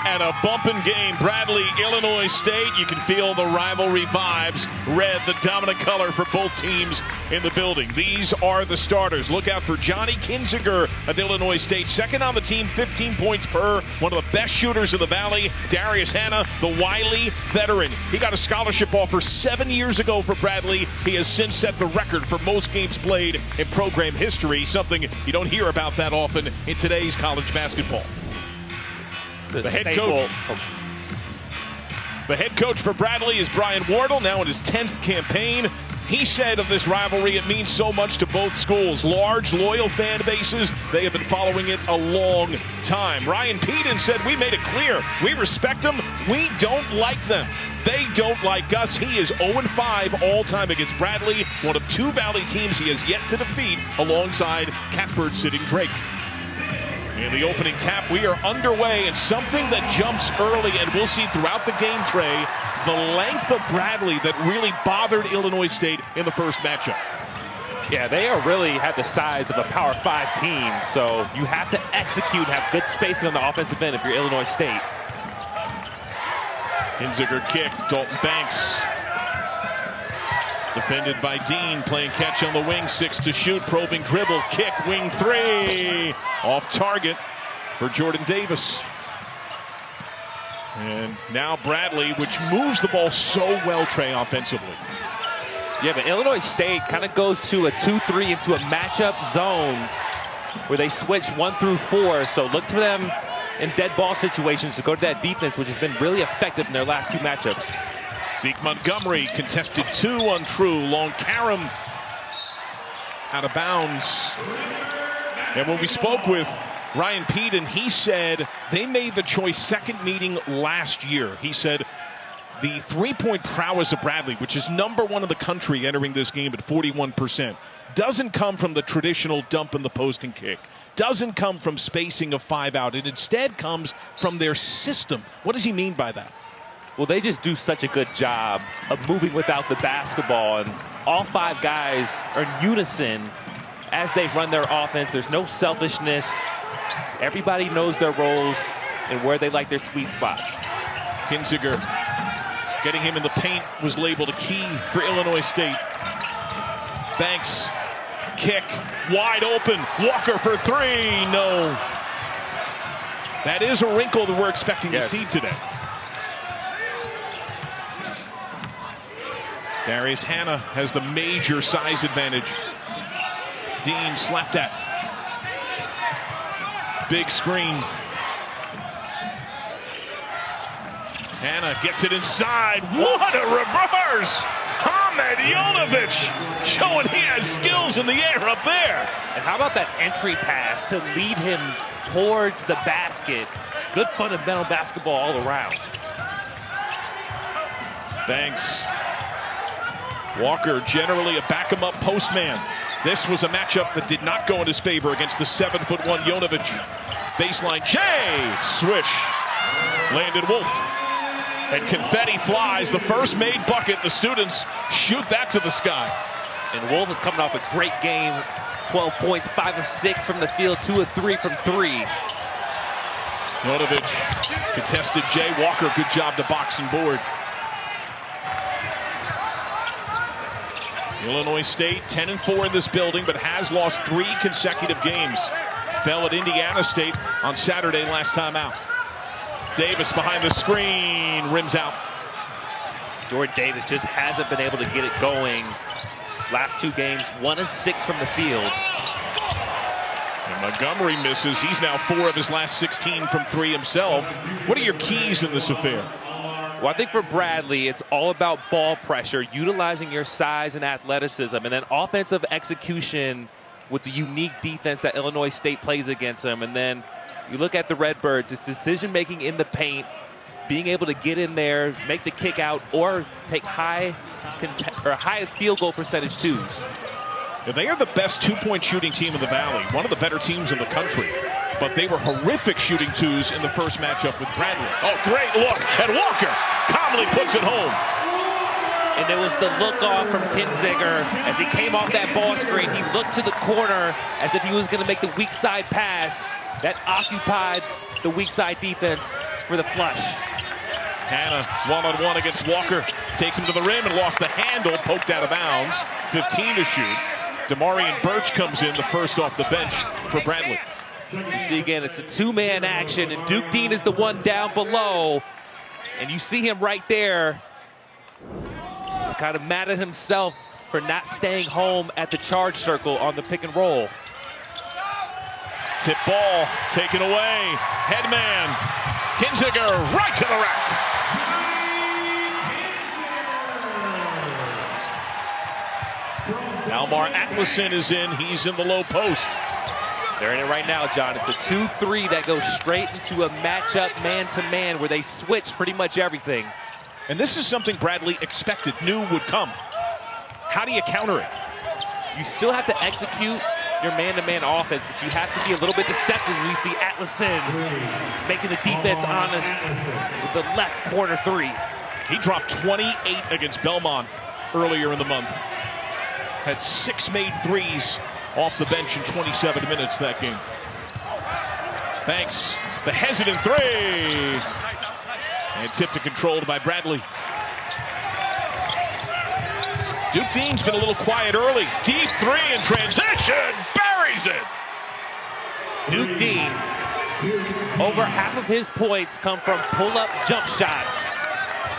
And a bumping game. Bradley, Illinois State. You can feel the rivalry vibes. Red, the dominant color for both teams in the building. These are the starters. Look out for Johnny Kinziger of Illinois State. Second on the team, 15 points per. One of the best shooters in the Valley. Darius Hannah, the wily veteran. He got a scholarship offer 7 years ago for Bradley. He has since set the record for most games played in program history. Something you don't hear about that often in today's college basketball. The head coach for Bradley is Brian Wardle, now in his 10th campaign. He said of this rivalry, it means so much to both schools. Large, loyal fan bases. They have been following it a long time. Ryan Peden said, we made it clear. We respect them. We don't like them. They don't like us. He is 0-5 all-time against Bradley, one of two Valley teams he has yet to defeat alongside Catbird sitting Drake. In the opening tap, we are underway, and something that jumps early, and we'll see throughout the game, Trey, the length of Bradley that really bothered Illinois State in the first matchup. Yeah, they are really have the size of a Power 5 team, so you have to execute, have good spacing on the offensive end if you're Illinois State. Kinziger kick, Dalton Banks. Defended by Dean, playing catch on the wing, 6 to shoot, probing dribble, kick, wing 3. Off target for Jordan Davis. And now Bradley, which moves the ball so well, Trey, offensively. Yeah, but Illinois State kind of goes to a 2-3 into a matchup zone where they switch 1 through 4. So look to them in dead ball situations to go to that defense, which has been really effective in their last 2 matchups. Zeke Montgomery contested 2 untrue. Long Karam out of bounds. And when we spoke with Ryan Peden, he said they made the choice second meeting last year. He said the three-point prowess of Bradley, which is #1 in the country entering this game at 41%, doesn't come from the traditional dump in the post and kick. Doesn't come from spacing of 5 out. It instead comes from their system. What does he mean by that? Well, they just do such a good job of moving without the basketball, and all 5 guys are in unison as they run their offense. There's no selfishness. Everybody knows their roles and where they like their sweet spots. Kinziger, getting him in the paint was labeled a key for Illinois State. Banks, kick, wide open. Walker for 3, no. That is a wrinkle that we're expecting to see today. Darius Hannah has the major size advantage. Dean slapped at. Big screen. Hannah gets it inside. What a reverse! Ahmed Jonovic showing he has skills in the air up there. And how about that entry pass to lead him towards the basket? It's good fundamental basketball all around. Banks. Walker, generally a back-him-up postman. This was a matchup that did not go in his favor against the 7'1" Jonovic. Baseline, Jay! Swish. Landon Wolf. And confetti flies. The first made bucket. The students shoot that to the sky. And Wolf is coming off a great game. 12 points, 5 of 6 from the field, 2 of 3 from 3. Jonovic contested Jay. Walker, good job to box and board. Illinois State 10-4 in this building, but has lost 3 consecutive games. Fell at Indiana State on Saturday last time out. Davis behind the screen, rims out. Jordan Davis just hasn't been able to get it going. Last 2 games, 1 of 6 from the field. And Montgomery misses. He's now 4 of his last 16 from 3 himself. What are your keys in this affair? Well, I think for Bradley, it's all about ball pressure, utilizing your size and athleticism, and then offensive execution with the unique defense that Illinois State plays against them. And then you look at the Redbirds, it's decision-making in the paint, being able to get in there, make the kick out, or take high field goal percentage 2s. And they are the best 2-point shooting team in the Valley, one of the better teams in the country. But they were horrific shooting 2s in the first matchup with Bradley. Oh, great look. And Walker calmly puts it home. And it was the look off from Kinziger. As he came off that ball screen, he looked to the corner as if he was going to make the weak side pass. That occupied the weak side defense. for the flush. Hannah one-on-one against Walker. Takes him to the rim and lost the handle, poked out of bounds. 15 to shoot. Demarian Birch comes in, the first off the bench for Bradley. You see again, it's a two-man action, and Duke Deen is the one down below. And you see him right there, kind of mad at himself for not staying home at the charge circle on the pick and roll. Tip ball taken away. Headman. Kinziger right to the rack. Almar Atlason is in. He's in the low post. They're in it right now, John. It's a 2-3 that goes straight into a matchup man-to-man where they switch pretty much everything. And this is something Bradley expected, knew would come. How do you counter it? You still have to execute your man-to-man offense, but you have to be a little bit deceptive. We see Atlason making the defense honest with the left corner three. He dropped 28 against Belmont earlier in the month. Had 6 made threes off the bench in 27 minutes that game. Thanks. The hesitant three. And tipped and controlled by Bradley. Duke Deen's been a little quiet early. Deep three in transition. Buries it. Duke Deen, over half of his points come from pull-up jump shots.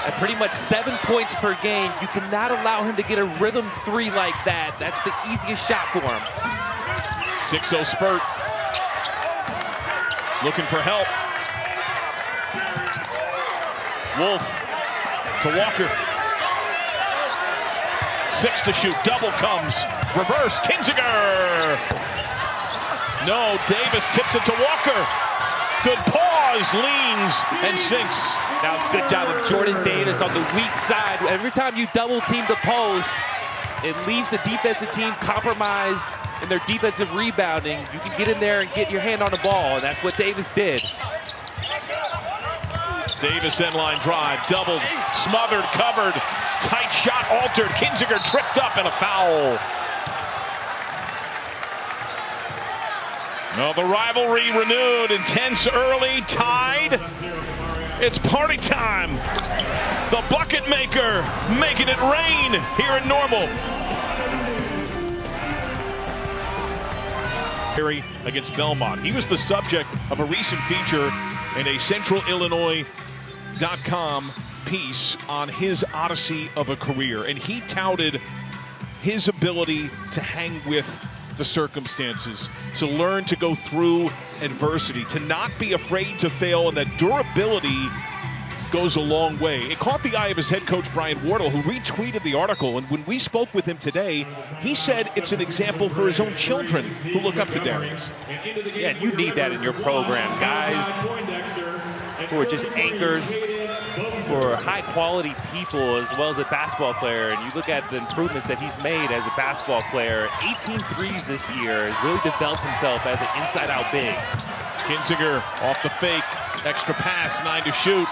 At pretty much 7 points per game, you cannot allow him to get a rhythm three like that. That's the easiest shot for him. 6-0 spurt. Looking for help. Wolf to Walker. 6 to shoot. Double comes. Reverse. Kinziger. No. Davis tips it to Walker. Good pause. Leans and sinks. Now, good job of Jordan Davis on the weak side. Every time you double team the post, it leaves the defensive team compromised in their defensive rebounding. You can get in there and get your hand on the ball, and that's what Davis did. Davis end line drive, doubled, smothered, covered, tight shot altered. Kinziger tripped up and a foul. No, the rivalry renewed, intense early, tied. It's party time. The bucket maker making it rain here in Normal. Against Belmont. He was the subject of a recent feature in a CentralIllinois.com piece on his odyssey of a career. And he touted his ability to hang with the circumstances, to learn to go through adversity, to not be afraid to fail, and that durability goes a long way. It caught the eye of his head coach, Brian Wardle, who retweeted the article. And when we spoke with him today, he said it's an example for his own children who look up to Darius. Yeah, you need that in your program. Guys who are just anchors for high-quality people as well as a basketball player. And you look at the improvements that he's made as a basketball player. 18 threes this year. He's really developed himself as an inside-out big. Kinziger off the fake. Extra pass, 9 to shoot.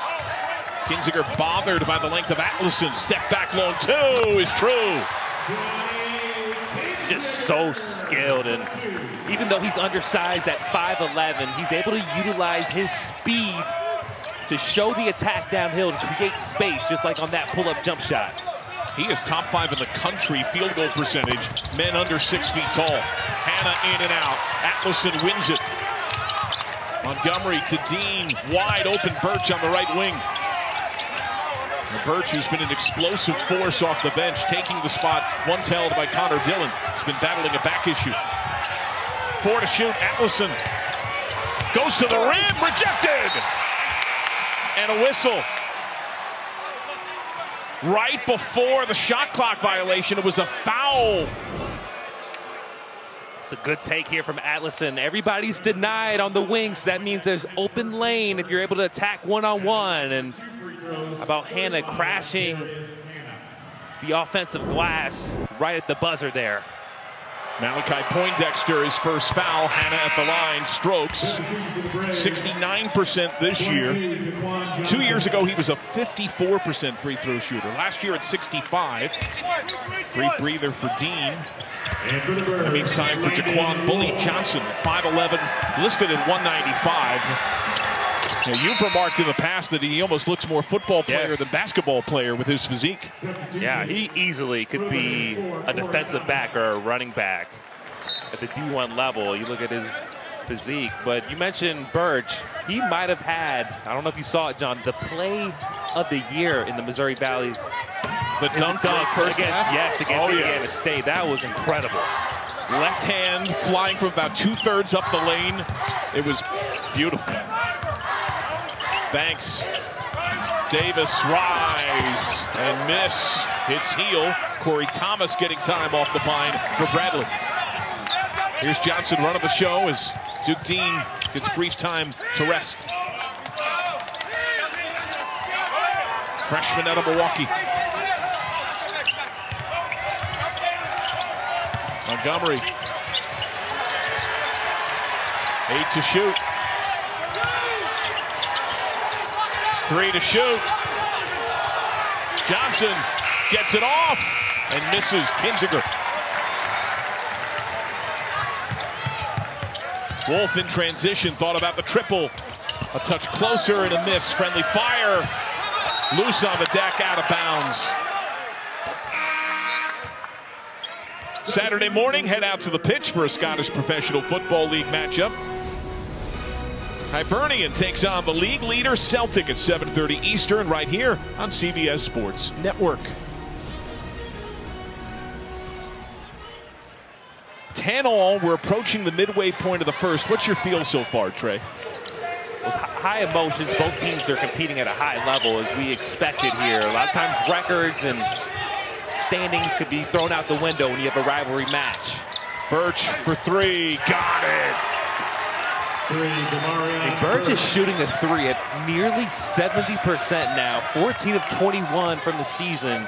Kinziger bothered by the length of Atlason. Step back long two is true. Just so skilled, and even though he's undersized at 5'11", he's able to utilize his speed to show the attack downhill and create space, just like on that pull-up jump shot. He is top 5 in the country field goal percentage. Men under 6 feet tall. Hannah in and out. Atlason wins it. Montgomery to Deen. Wide open Birch on the right wing. Birch, who's been an explosive force off the bench, taking the spot once held by Connor Dillon. He's been battling a back issue. 4 to shoot. Atlason goes to the rim. Rejected. And a whistle. Right before the shot clock violation, it was a foul. It's a good take here from Atlason. Everybody's denied on the wings. So that means there's open lane if you're able to attack one-on-one. And how about Hannah crashing the offensive glass right at the buzzer there. Malachi Poindexter, his first foul. Hannah at the line, strokes. 69% this year. 2 years ago, he was a 54% free throw shooter. Last year at 65. Brief breather for Deen. That means time for Jaquan Bully Johnson, 5'11", listed at 195. Now, you've remarked in the past that he almost looks more football player than basketball player with his physique. Yeah, he easily could be a defensive back or a running back at the D1 level. You look at his physique, but you mentioned Burch. He might have had, I don't know if you saw it, John, the play of the year in the Missouri Valley. The dunk against Indiana State. That was incredible. Left hand flying from about 2/3 up the lane. It was beautiful. Banks, Davis, rise and miss. Hits heel. Corey Thomas getting time off the pine for Bradley. Here's Johnson running the show as Duke Dean gets brief time to rest. Freshman out of Milwaukee. Montgomery. 8 to shoot. 3 to shoot. Johnson gets it off and misses. Kinziger. Wolf in transition, thought about the triple. A touch closer and a miss. Friendly fire. Loose on the deck, out of bounds. Saturday morning, head out to the pitch for a Scottish Professional Football League matchup. Hibernian takes on the league leader Celtic at 7:30 Eastern right here on CBS Sports Network. 10-all, we're approaching the midway point of the first. What's your feel so far, Trey? Those high emotions, both teams are competing at a high level as we expected here. A lot of times records and standings could be thrown out the window when you have a rivalry match. Burch for 3, got it. And Burch is shooting a 3 at nearly 70% now, 14 of 21 from the season.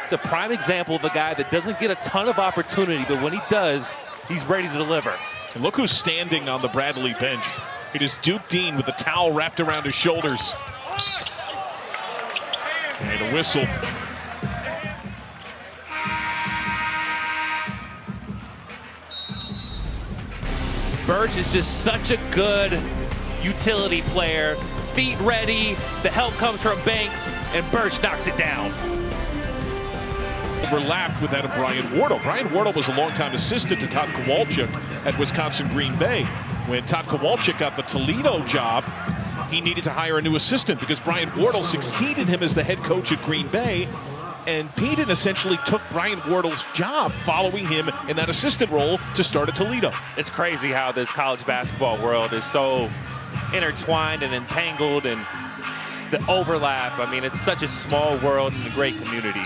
It's a prime example of a guy that doesn't get a ton of opportunity, but when he does, he's ready to deliver. And look who's standing on the Bradley bench. It is Duke Dean with a towel wrapped around his shoulders. And a whistle. Burch is just such a good utility player. Feet ready, the help comes from Banks, and Burch knocks it down. Overlapped with that of Brian Wardle. Brian Wardle was a longtime assistant to Todd Kowalczyk at Wisconsin Green Bay. When Todd Kowalczyk got the Toledo job, he needed to hire a new assistant because Brian Wardle succeeded him as the head coach at Green Bay. And Payton essentially took Brian Wardle's job following him in that assistant role to start at Toledo. It's crazy how this college basketball world is so intertwined and entangled, and the overlap. I mean, it's such a small world and a great community.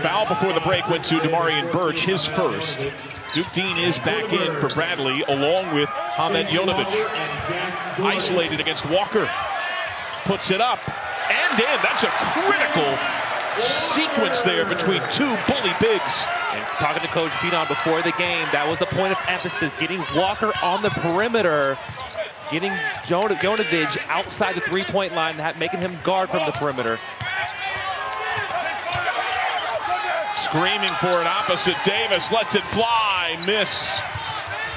Foul before the break went to Demarion Burch, his first. Duke Dean is back in for Bradley along with Hamed Yonovich. Isolated against Walker. Puts it up and in. That's a critical sequence there between two bully bigs. And talking to Coach Pete before the game, that was a point of emphasis, getting Walker on the perimeter, getting Yonovich outside the three-point line, making him guard from the perimeter. Screaming for it opposite Davis, lets it fly, miss.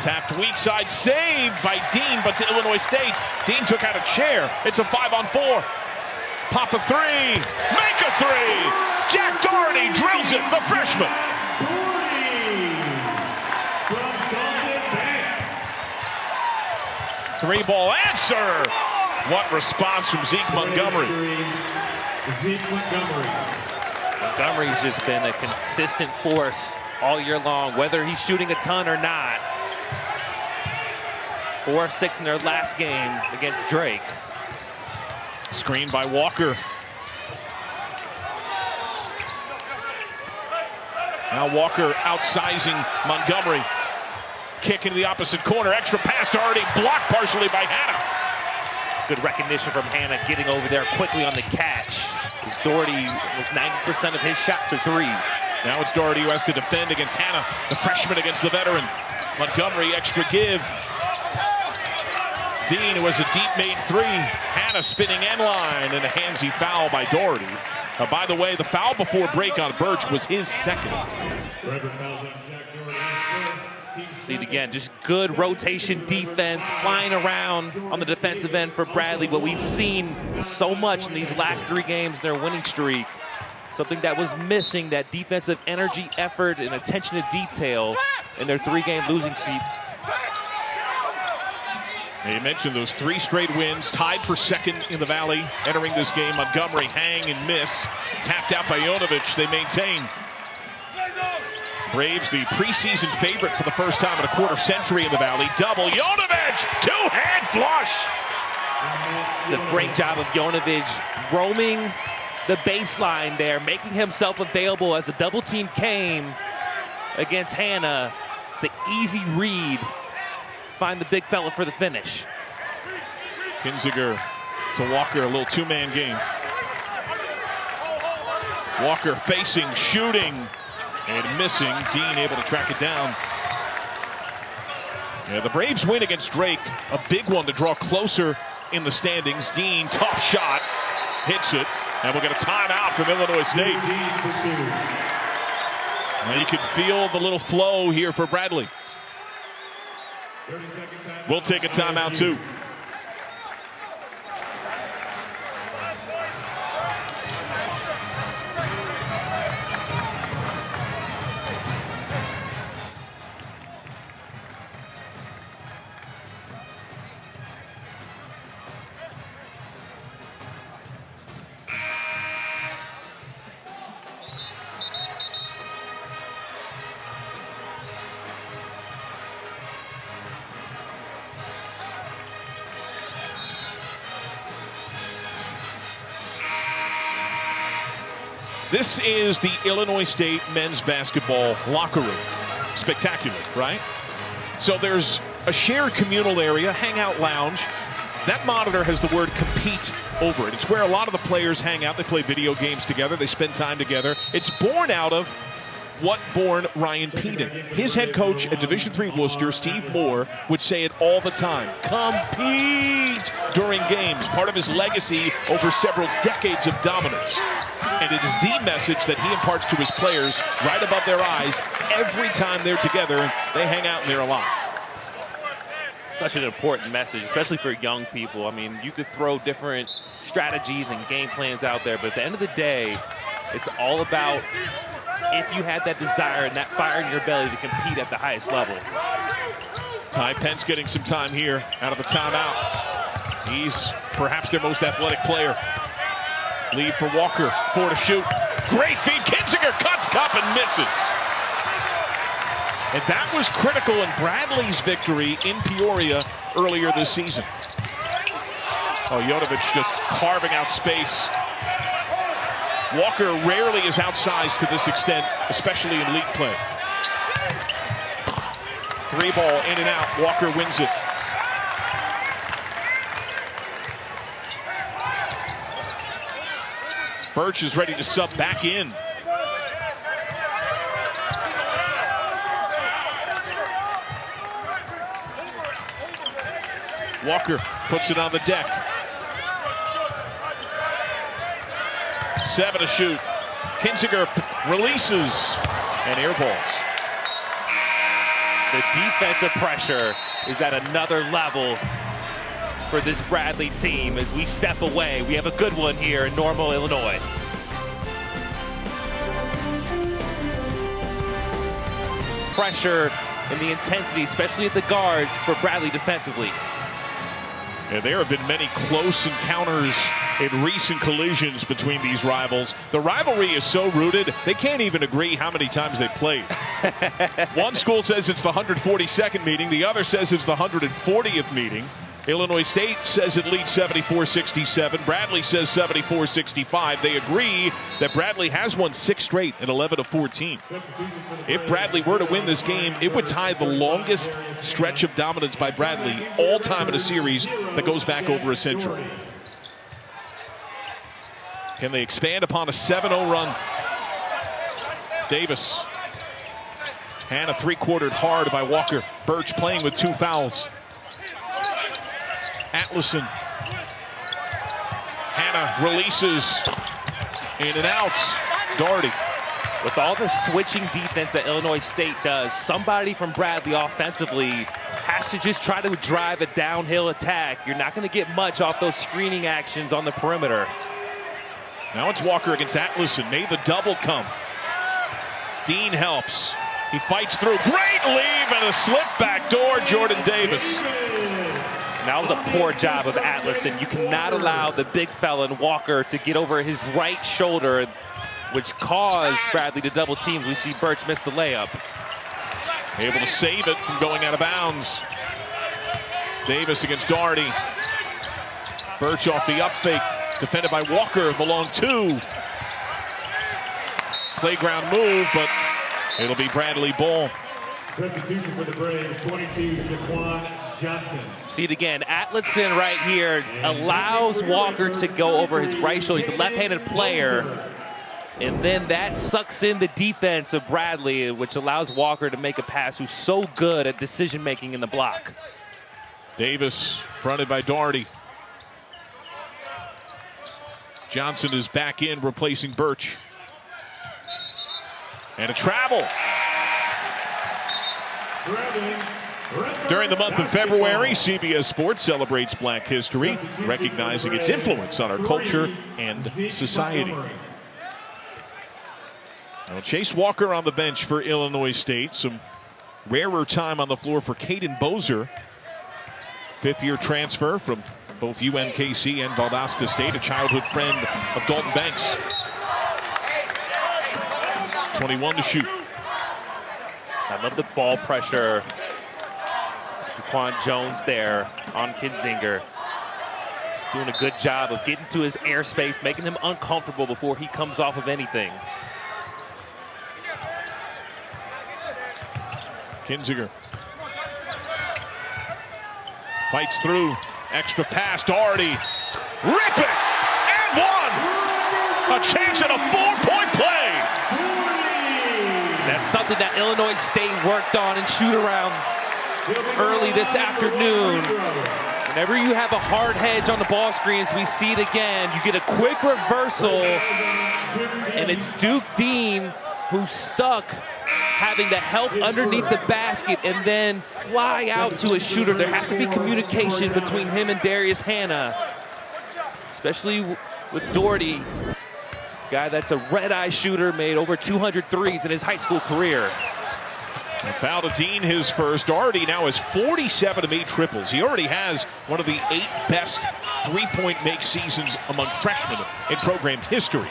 Tapped weak side, saved by Dean, but to Illinois State. Dean took out a chair. It's a 5-on-4. Pop a three, make a three. Jack Doherty drills it, the freshman. Three-ball answer. What response from Zeke Montgomery. Montgomery's just been a consistent force all year long, whether he's shooting a ton or not. 4 of 6 in their last game against Drake. Screen by Walker. Now Walker outsizing Montgomery. Kick into the opposite corner. Extra pass to Doherty, blocked partially by Hanna. Good recognition from Hanna, getting over there quickly on the catch. As Doherty was 90% of his shots are threes. Now it's Doherty who has to defend against Hanna, the freshman against the veteran. Montgomery, extra give. Dean, who has a deep made three. Hanna spinning end line, and a handsy foul by Doherty. By the way, the foul before break on Burch was his second. See it again, just good rotation defense, flying around on the defensive end for Bradley. What we've seen so much in these last 3 games in their winning streak, something that was missing, that defensive energy, effort, and attention to detail in their 3-game losing streak. You mentioned those 3 straight wins, tied for second in the Valley entering this game. Montgomery hang and miss, tapped out by Jonovich. They maintain. Braves, the preseason favorite for the first time in a quarter century in the Valley. Double Jonovich, 2-hand flush. It's a great job of Jonovich roaming the baseline there, making himself available as a double team came against Hannah. It's an easy read. Find the big fella for the finish. Kinziger to Walker, a little 2-man game. Walker facing, shooting, and missing. Dean able to track it down. Yeah, the Braves win against Drake, a big one to draw closer in the standings. Dean, tough shot, hits it, and we'll get a timeout from Illinois State. Now you can feel the little flow here for Bradley. We'll take a timeout too. This is the Illinois State men's basketball locker room. Spectacular, right? So there's a shared communal area, hangout lounge. That monitor has the word compete over it. It's where a lot of the players hang out. They play video games together. They spend time together. It's born out of what born Ryan Peden. His head coach at Division III Worcester, Steve Moore, would say it all the time. Compete during games. Part of his legacy over several decades of dominance. And it is the message that he imparts to his players right above their eyes every time they're together. They hang out and they're alive. Such an important message, especially for young people. I mean, you could throw different strategies and game plans out there, but at the end of the day, it's all about if you had that desire and that fire in your belly to compete at the highest level. Ty Pence getting some time here out of the timeout. He's perhaps their most athletic player. Lead for Walker, 4 to shoot. Great feed, Kinziger cuts cup and misses. And that was critical in Bradley's victory in Peoria earlier this season. Oh, Jonovich just carving out space. Walker rarely is outsized to this extent, especially in league play. 3 ball in and out, Walker wins it. Birch is ready to sub back in. Walker puts it on the deck. 7 to shoot. Kinziger releases and airballs. The defensive pressure is at another level for this Bradley team as we step away. We have a good one here in Normal, Illinois. Pressure and the intensity, especially at the guards for Bradley defensively. And there have been many close encounters in recent collisions between these rivals. The rivalry is so rooted, they can't even agree how many times they played. One school says it's the 142nd meeting. The other says it's the 140th meeting. Illinois State says it leads 74-67. Bradley says 74-65. They agree that Bradley has won 6 straight at 11-14. If Bradley were to win this game, it would tie the longest stretch of dominance by Bradley all time in a series that goes back over a century. Can they expand upon a 7-0 run? Davis. Hannah 3-quartered hard by Walker. Birch playing with 2 fouls. Atlason. Hannah releases. In and out. Doherty. With all the switching defense that Illinois State does, somebody from Bradley offensively has to just try to drive a downhill attack. You're not going to get much off those screening actions on the perimeter. Now it's Walker against Atlason. Made the double come. Dean helps. He fights through. Great leave and a slip back door, Jordan Davis. That was a poor job of Atlason. You cannot allow the big fella in Walker to get over his right shoulder, which caused Bradley to double team. We see Birch miss the layup. Able to save it from going out of bounds. Davis against Doherty. Birch off the up fake. Defended by Walker, the long two. Playground move, but it'll be Bradley ball. Substitution for the Braves, 22, Jaquan Johnson. See it again. Atlason right here allows Walker to go over his right shoulder. He's a left-handed player. And then that sucks in the defense of Bradley, which allows Walker to make a pass, who's so good at decision-making in the block. Davis fronted by Doherty. Johnson is back in, replacing Birch. And a travel. During the month of February, CBS Sports celebrates Black history, recognizing its influence on our culture and society. Now, Chase Walker on the bench for Illinois State. Some rarer time on the floor for Caden Bozer. Fifth-year transfer from both UMKC and Valdosta State, a childhood friend of Dalton Banks. 21 to shoot. I love the ball pressure. Jaquan Jones there on Kinzinger. Doing a good job of getting to his airspace, making him uncomfortable before he comes off of anything. Kinzinger fights through. Extra pass, Doherty. Rip it! And one! A chance at a 4-point play! That's something that Illinois State worked on and shoot around early this afternoon. Whenever you have a hard hedge on the ball screens, we see it again. You get a quick reversal, and it's Duke Dean who's stuck having to help underneath the basket and then fly out to a shooter. There has to be communication between him and Darius Hannah, especially with Doherty, guy that's a red-eye shooter, made over 200 threes in his high school career. And foul to Dean, his first. Doherty now has 47 of 8 triples. He already has one of the 8 best three-point make seasons among freshmen in program history.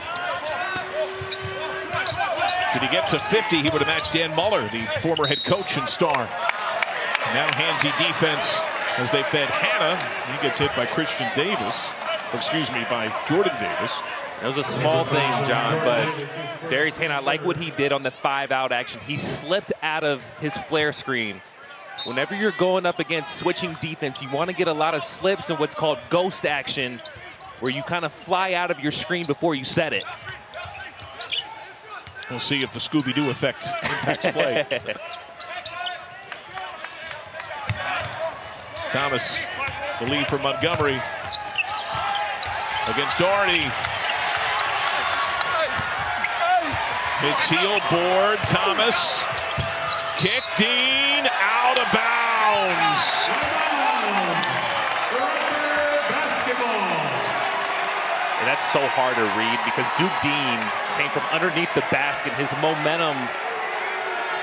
Should he get to 50, he would have matched Dan Muller, the former head coach and star. Now handsy defense as they fed Hannah. He gets hit by Christian Davis. Excuse me, by Jordan Davis. That was a small thing, John, but Darius Hannah, I like what he did on the 5-out action. He slipped out of his flare screen. Whenever you're going up against switching defense, you want to get a lot of slips and what's called ghost action, where you kind of fly out of your screen before you set it. We'll see if the Scooby-Doo effect impacts play. Thomas, the lead for Montgomery against Doherty. Hits heel board. Thomas. Kick. Dean out of bounds. And that's so hard to read because Duke Dean came from underneath the basket. His momentum,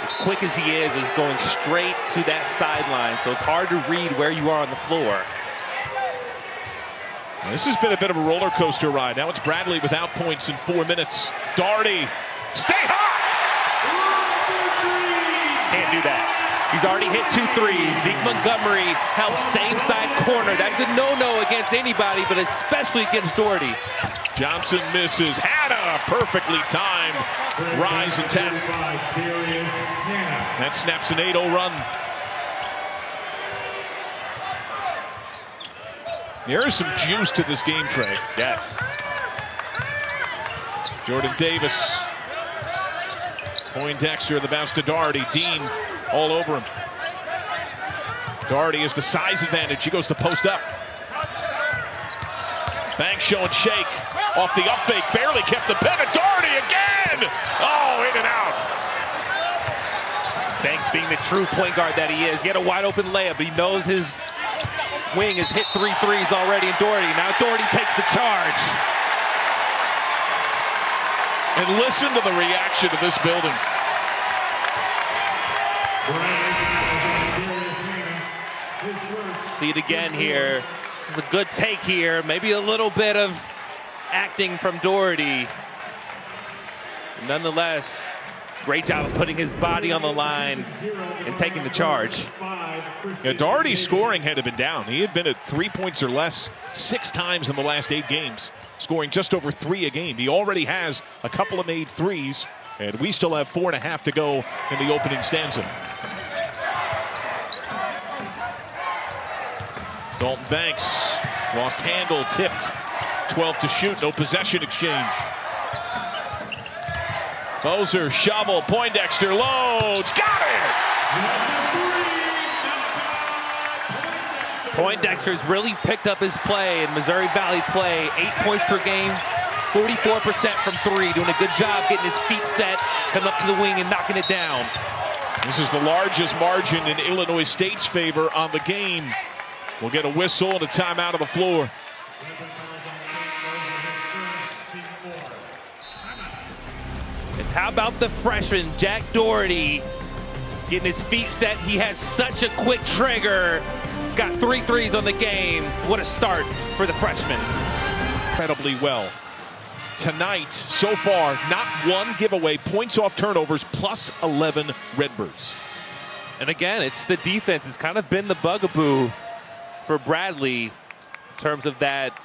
as quick as he is going straight to that sideline. So it's hard to read where you are on the floor. This has been a bit of a roller coaster ride. Now it's Bradley without points in 4 minutes. Doherty, stay hot! Can't do that. He's already hit 2 threes. Zeke Montgomery helps same side corner. That's a no-no against anybody, but especially against Doherty. Johnson misses. Hannah, perfectly timed. Rise and tap. That snaps an 8-0 run. There is some juice to this game, Trey. Yes. Jordan Davis. Poindexter, the bounce to Doherty. Dean all over him. Doherty has the size advantage. He goes to post up. Banks showing shake. Off the up fake. Barely kept the pivot. Doherty again! Oh, in and out. Banks being the true point guard that he is. He had a wide open layup, but he knows his wing has hit 3 threes already in Doherty. Now Doherty takes the charge. And listen to the reaction of this building. See it again here. This is a good take here. Maybe a little bit of acting from Doherty. Nonetheless, great job of putting his body on the line and taking the charge. Yeah, Doherty's scoring had been down. He had been at 3 points or less 6 times in the last 8 games, scoring just over 3 a game. He already has a couple of made threes, and we still have 4.5 to go in the opening stanza. Dalton Banks lost handle, tipped. 12 to shoot, no possession exchange. Moser, shovel, Poindexter loads, got it! Poindexter's really picked up his play in Missouri Valley play. 8 points per game, 44% from 3, doing a good job getting his feet set, coming up to the wing and knocking it down. This is the largest margin in Illinois State's favor on the game. We'll get a whistle and a timeout on the floor. And how about the freshman, Jack Doherty, getting his feet set. He has such a quick trigger. He's got 3 threes on the game. What a start for the freshman. Incredibly well. Tonight, so far, not one giveaway, points off turnovers, plus 11 Redbirds. And again, it's the defense. It's kind of been the bugaboo for Bradley in terms of that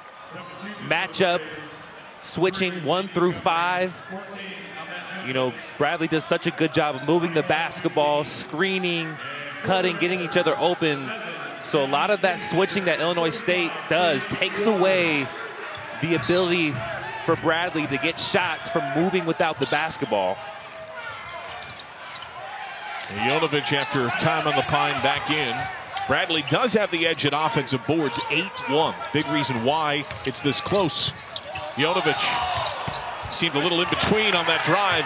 matchup, switching 1 through 5. You know, Bradley does such a good job of moving the basketball, screening, cutting, getting each other open. So a lot of that switching that Illinois State does takes away the ability for Bradley to get shots from moving without the basketball. Jonovich, after time on the pine, back in. Bradley does have the edge at offensive boards, 8-1. Big reason why it's this close. Jonovich seemed a little in between on that drive.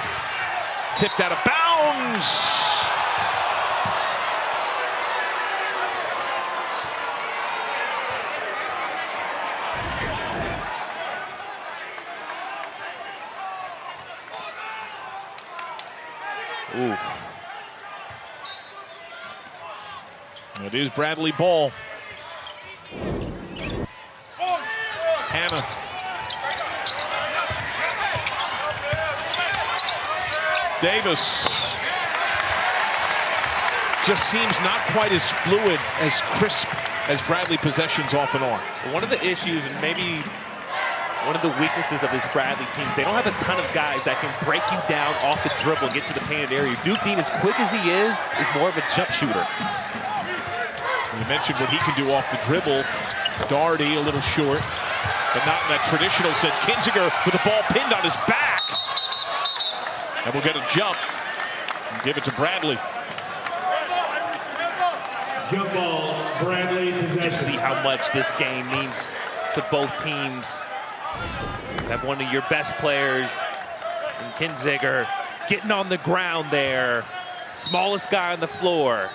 Tipped out of bounds. Ooh. It is Bradley ball. Hannah. Davis. Just seems not quite as fluid, as crisp as Bradley possessions often are. One of the issues, and maybe one of the weaknesses of this Bradley team, they don't have a ton of guys that can break you down off the dribble and get to the painted area. Duke Dean, as quick as he is more of a jump shooter. You mentioned what he can do off the dribble. Doherty a little short, but not in that traditional sense. Kinziger with the ball pinned on his back. And we'll get a jump and give it to Bradley. Jump ball, Bradley, possession. Just see how much this game means to both teams. You have one of your best players in Kinziger getting on the ground there. Smallest guy on the floor.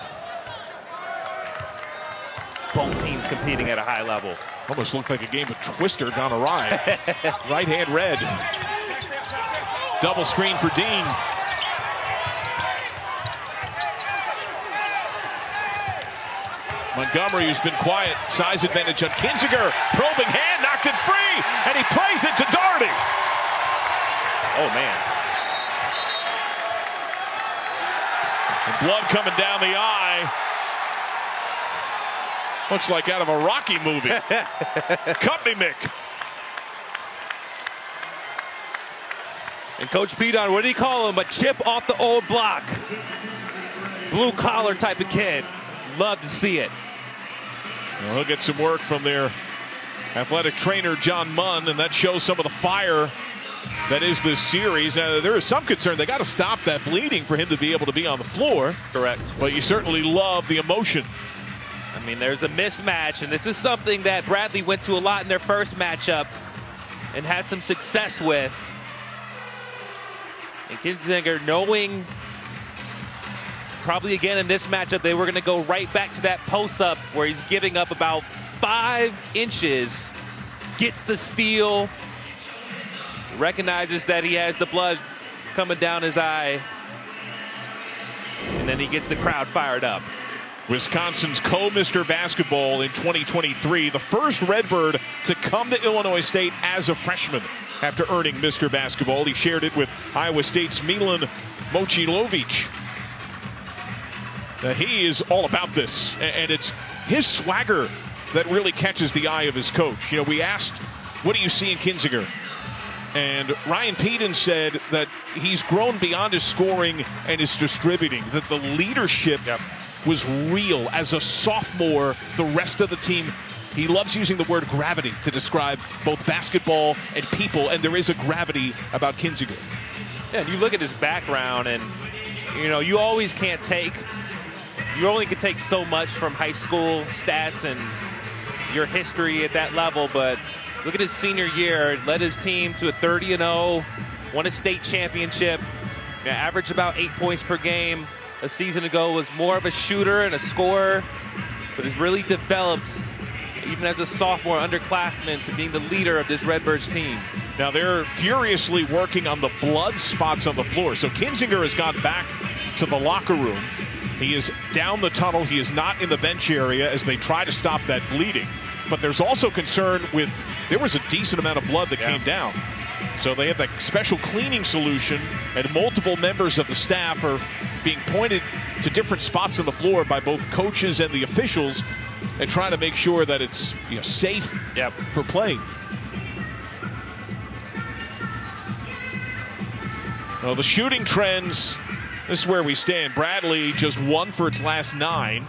Both teams competing at a high level. Almost looked like a game of Twister gone awry. Right hand red. Double screen for Dean. Montgomery, who's been quiet, size advantage on Kinziger. Probing hand, knocked it free, and he plays it to Doherty. Oh, man. And blood coming down the eye. Looks like out of a Rocky movie. Cut me, Mick. And Coach Pedon, what did he call him? A chip off the old block. Blue collar type of kid. Love to see it. Well, he'll get some work from their athletic trainer, John Munn, and that shows some of the fire that is this series. Now, there is some concern. They got to stop that bleeding for him to be able to be on the floor. Correct. But you certainly love the emotion. I mean, there's a mismatch, and this is something that Bradley went to a lot in their first matchup and had some success with. And Kinzinger, knowing probably again in this matchup, they were going to go right back to that post-up where he's giving up about 5 inches, gets the steal, recognizes that he has the blood coming down his eye, and then he gets the crowd fired up. Wisconsin's co-Mr. Basketball in 2023, the first Redbird to come to Illinois State as a freshman after earning Mr. Basketball. He shared it with Iowa State's Milan Mocilovic. He is all about this, and it's his swagger that really catches the eye of his coach. You know, we asked, what do you see in Kinzinger? And Ryan Peden said that he's grown beyond his scoring and his distributing, that the leadership was real. As a sophomore, the rest of the team, he loves using the word gravity to describe both basketball and people, and there is a gravity about Kinzinger. Yeah, and you look at his background, and you know, you always can't take, you only can take so much from high school stats and your history at that level, but look at his senior year, led his team to a 30-0, won a state championship, averaged about 8 points per game. A season ago was more of a shooter and a scorer, but has really developed, even as a sophomore underclassman, to being the leader of this Redbirds team. Now they're furiously working on the blood spots on the floor. So Kinzinger has gone back to the locker room. He is down the tunnel. He is not in the bench area as they try to stop that bleeding. But there's also concern with, there was a decent amount of blood that came down. So they have that special cleaning solution, and multiple members of the staff are being pointed to different spots on the floor by both coaches and the officials, and trying to make sure that it's, you know, safe for play. Well, the shooting trends, this is where we stand. Bradley just 1 for its last 9.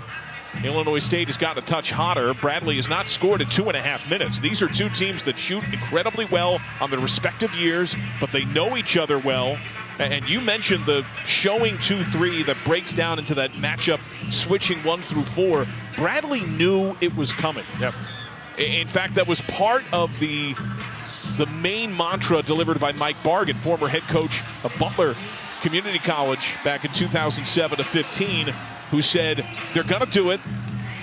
Illinois State has gotten a touch hotter. Bradley has not scored in 2.5 minutes. These are two teams that shoot incredibly well on their respective years, but they know each other well. And you mentioned the showing 2-3 that breaks down into that matchup, switching 1 through 4. Bradley knew it was coming. In fact, that was part of the main mantra delivered by Mike Bargan, former head coach of Butler Community College back in 2007 to 15, who said, they're going to do it,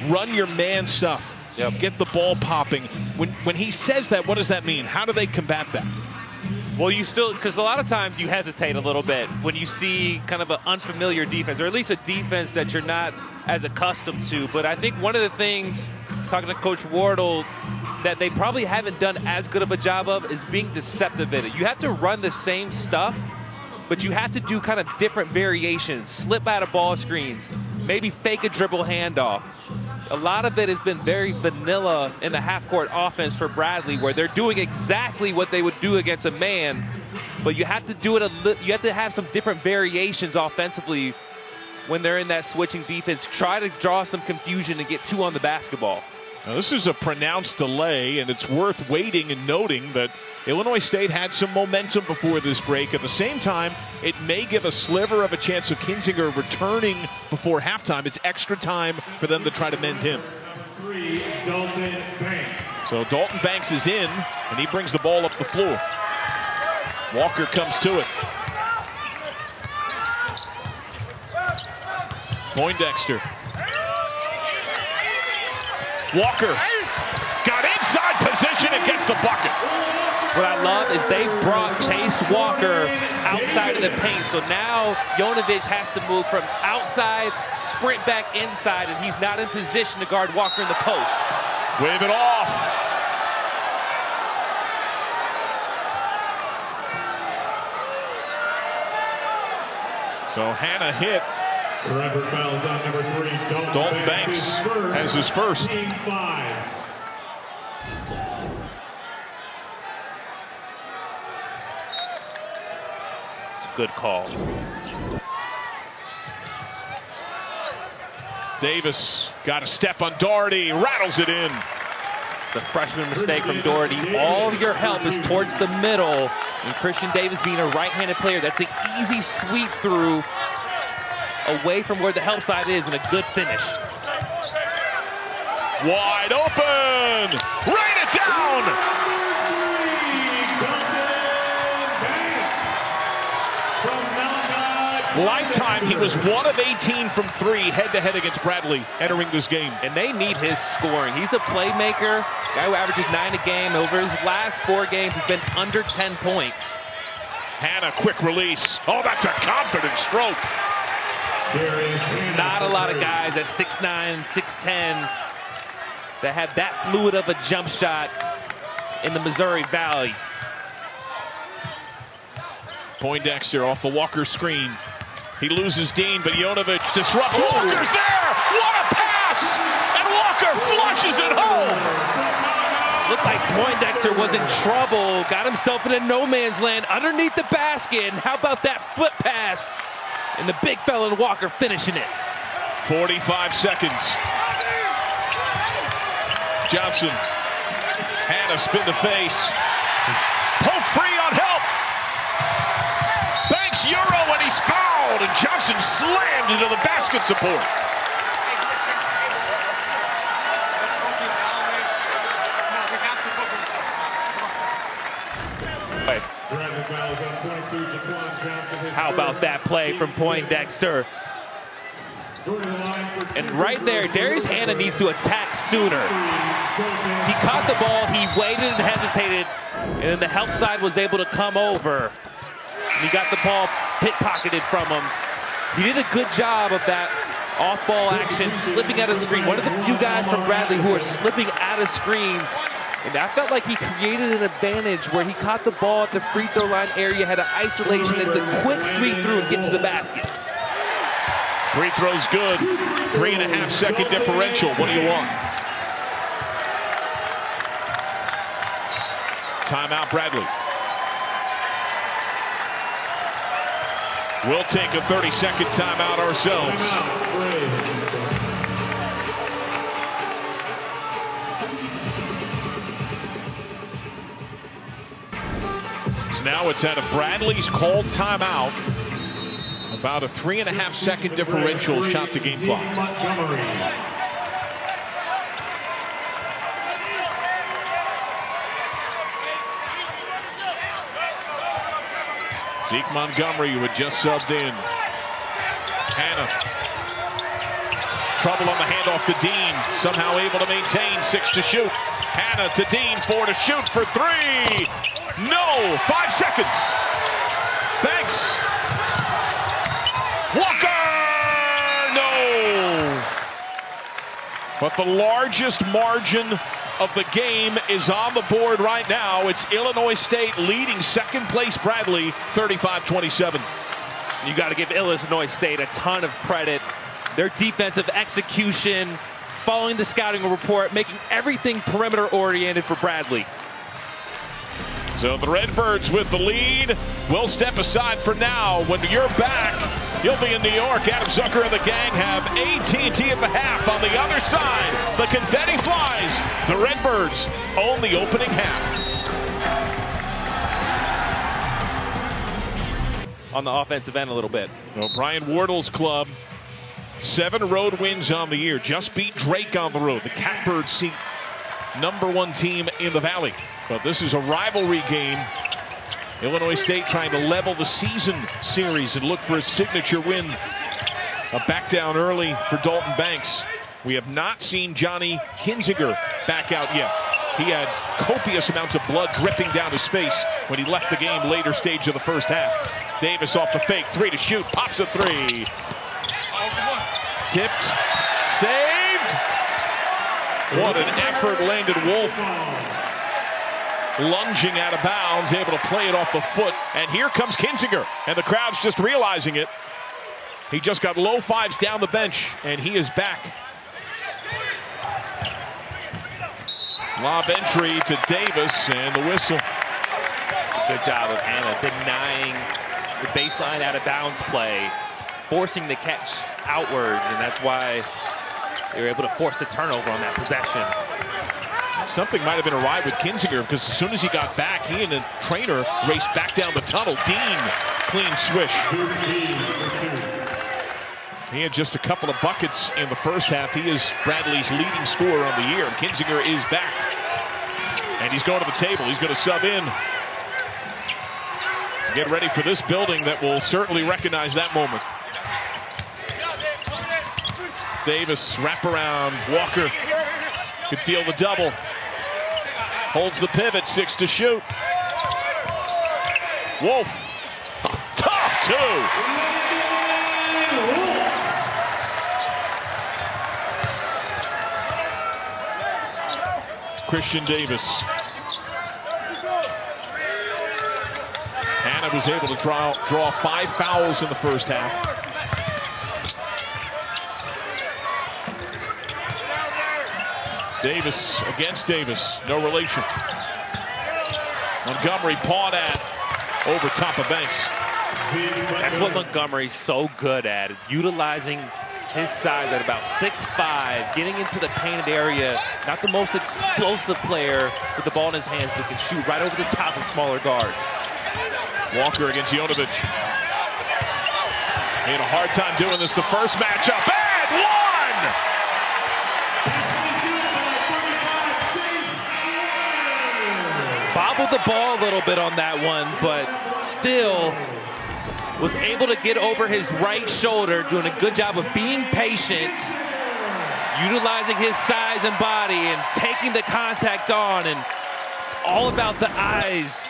run your man stuff, get the ball popping. When he says that, what does that mean? How do they combat that? Well, you still, because a lot of times you hesitate a little bit when you see kind of an unfamiliar defense, or at least a defense that you're not as accustomed to. But I think one of the things, talking to Coach Wardle, that they probably haven't done as good of a job of is being deceptive in it. You have to run the same stuff, but you have to do kind of different variations, slip out of ball screens, maybe fake a dribble handoff. A lot of it has been very vanilla in the half-court offense for Bradley, where they're doing exactly what they would do against a man, but you have to do it. You have to have some different variations offensively when they're in that switching defense. Try to draw some confusion and get 2 on the basketball. Now, this is a pronounced delay, and it's worth waiting and noting that Illinois State had some momentum before this break. At the same time, it may give a sliver of a chance of Kinzinger returning before halftime. It's extra time for them to try to mend him. Dalton Banks. So Dalton Banks is in, and he brings the ball up the floor. Walker comes to it. Poindexter. Walker got inside position and gets the bucket. What I love is they brought Chase Walker outside of the paint. So now Jonovic has to move from outside, sprint back inside, and he's not in position to guard Walker in the post. Wave it off. So Hannah hit. Redbird fouls on number 3. Dalton Banks has his first. Team 5. It's a good call. Davis got a step on Doherty, rattles it in. The freshman mistake from Doherty. All of your help is towards the middle. And Christian Davis being a right-handed player, that's an easy sweep through away from where the help side is, and a good finish. Wide open! Rain it down! Dalton Banks from Lifetime, he was 1 of 18 from 3 head-to-head against Bradley entering this game. And they need his scoring. He's a playmaker, guy who averages 9 a game. Over his last 4 games, he's been under 10 points. Hannah, quick release. Oh, that's a confident stroke. There's not a lot of guys at 6'9", 6'10", that have that fluid of a jump shot in the Missouri Valley. Poindexter off the Walker screen. He loses Dean, but Jonovic disrupts. Walker's there! What a pass! And Walker flushes it home! Looked like Poindexter was in trouble. Got himself in a no man's land underneath the basket. And how about that flip pass? And the big fella in Walker finishing it. 45 seconds. Johnson. Hannah spin the face. Poke free on help. Banks Euro and he's fouled. And Johnson slammed into the basket support. How about that play from Poindexter? And right there, Darius Hannah needs to attack sooner. He caught the ball, he waited and hesitated, and then the help side was able to come over. And he got the ball pickpocketed from him. He did a good job of that off-ball action, slipping out of the screen. One of the few guys from Bradley who are slipping out of screens. And I felt like he created an advantage where he caught the ball at the free throw line area, had an isolation, it's a quick sweep through and get to the basket. Free throw's good. 3.5 second differential. What do you want? Timeout, Bradley. We'll take a 30-second timeout ourselves. Now it's out of Bradley's called timeout. About a 3.5 second differential shot to game clock. Zeke Montgomery, who had just subbed in. Hannah. Trouble on the handoff to Dean. Somehow able to maintain. 6 to shoot. Hannah to Dean. 4 to shoot for 3. No! 5 seconds. Banks. Walker! No! But the largest margin of the game is on the board right now. It's Illinois State leading second place Bradley, 35-27. You got to give Illinois State a ton of credit. Their defensive execution, following the scouting report, making everything perimeter oriented for Bradley. So the Redbirds with the lead. We'll step aside for now. When you're back, you'll be in New York. Adam Zucker and the gang have AT&T at the half. On the other side, the confetti flies. The Redbirds own the opening half. On the offensive end a little bit. Well, Brian Wardle's club, 7 road wins on the year. Just beat Drake on the road. The Catbirds seat #1 team in the Valley. But this is a rivalry game. Illinois State trying to level the season series and look for a signature win. A back down early for Dalton Banks. We have not seen Johnny Kinzinger back out yet. He had copious amounts of blood dripping down his face when he left the game later stage of the first half. Davis off the fake, 3 to shoot, pops a 3. Tipped, saved. What an effort, Landon Wolf. Lunging out of bounds, able to play it off the foot. And here comes Kinzinger, and the crowd's just realizing it. He just got low fives down the bench, and he is back. Lob entry to Davis, and the whistle. Good job of Hannah denying the baseline out of bounds play, forcing the catch outwards, and that's why they were able to force the turnover on that possession. Something might have been awry with Kinzinger, because as soon as he got back, he and the trainer raced back down the tunnel. Dean, clean swish. He had just a couple of buckets in the first half. He is Bradley's leading scorer on the year. Kinzinger is back. And he's going to the table. He's going to sub in. Get ready for this building that will certainly recognize that moment. Davis, wrap around. Walker could feel the double. Holds the pivot, 6 to shoot. Wolf, tough two. Christian Davis. Hannah was able to draw 5 fouls in the first half. Davis against Davis, no relation. Montgomery pawed at over top of Banks. That's what Montgomery's so good at, utilizing his size at about 6'5", getting into the painted area. Not the most explosive player with the ball in his hands, but can shoot right over the top of smaller guards. Walker against Jonovic. He had a hard time doing this the first matchup. And one! Bobbled the ball a little bit on that one, but still was able to get over his right shoulder, doing a good job of being patient, utilizing his size and body and taking the contact on. And it's all about the eyes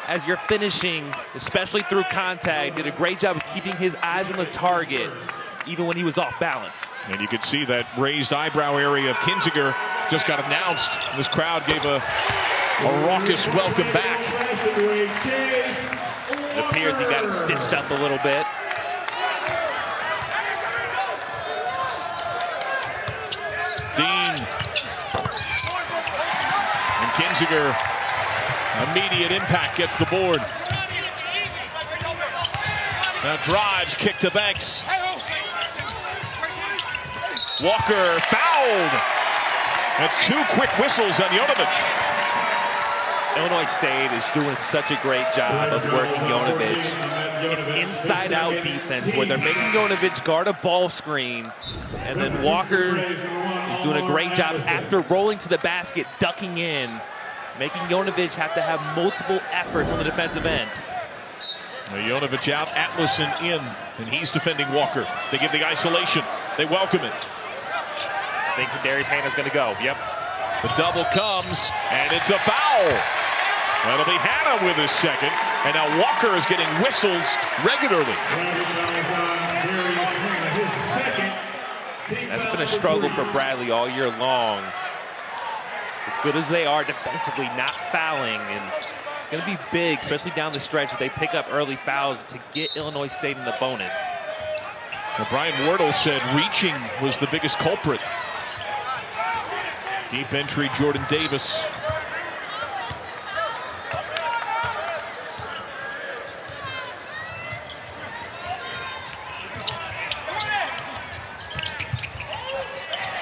as you're finishing, especially through contact. Did a great job of keeping his eyes on the target, even when he was off balance. And you could see that raised eyebrow area of Kinziger just got announced. This crowd gave a raucous welcome back. It appears he got it stitched up a little bit. Dean. And Kinziger, immediate impact, gets the board. Now drives, kick to Banks. Walker fouled. That's 2 quick whistles on Jonovic. Illinois State is doing such a great job of working Jonovic. It's inside-out defense where they're making Jonovic guard a ball screen, and then Walker is doing a great job after rolling to the basket, ducking in, making Jonovic have to have multiple efforts on the defensive end. Jonovic out, Atlason in, and he's defending Walker. They give the isolation. They welcome it. I think Darius Hannah's going to go. Yep. The double comes, and it's a foul. That'll be Hannah with his second, and now Walker is getting whistles regularly. That's been a struggle for Bradley all year long. As good as they are defensively, not fouling, and it's going to be big, especially down the stretch, if they pick up early fouls to get Illinois State in the bonus. Well, Brian Wardle said reaching was the biggest culprit. Deep entry, Jordan Davis.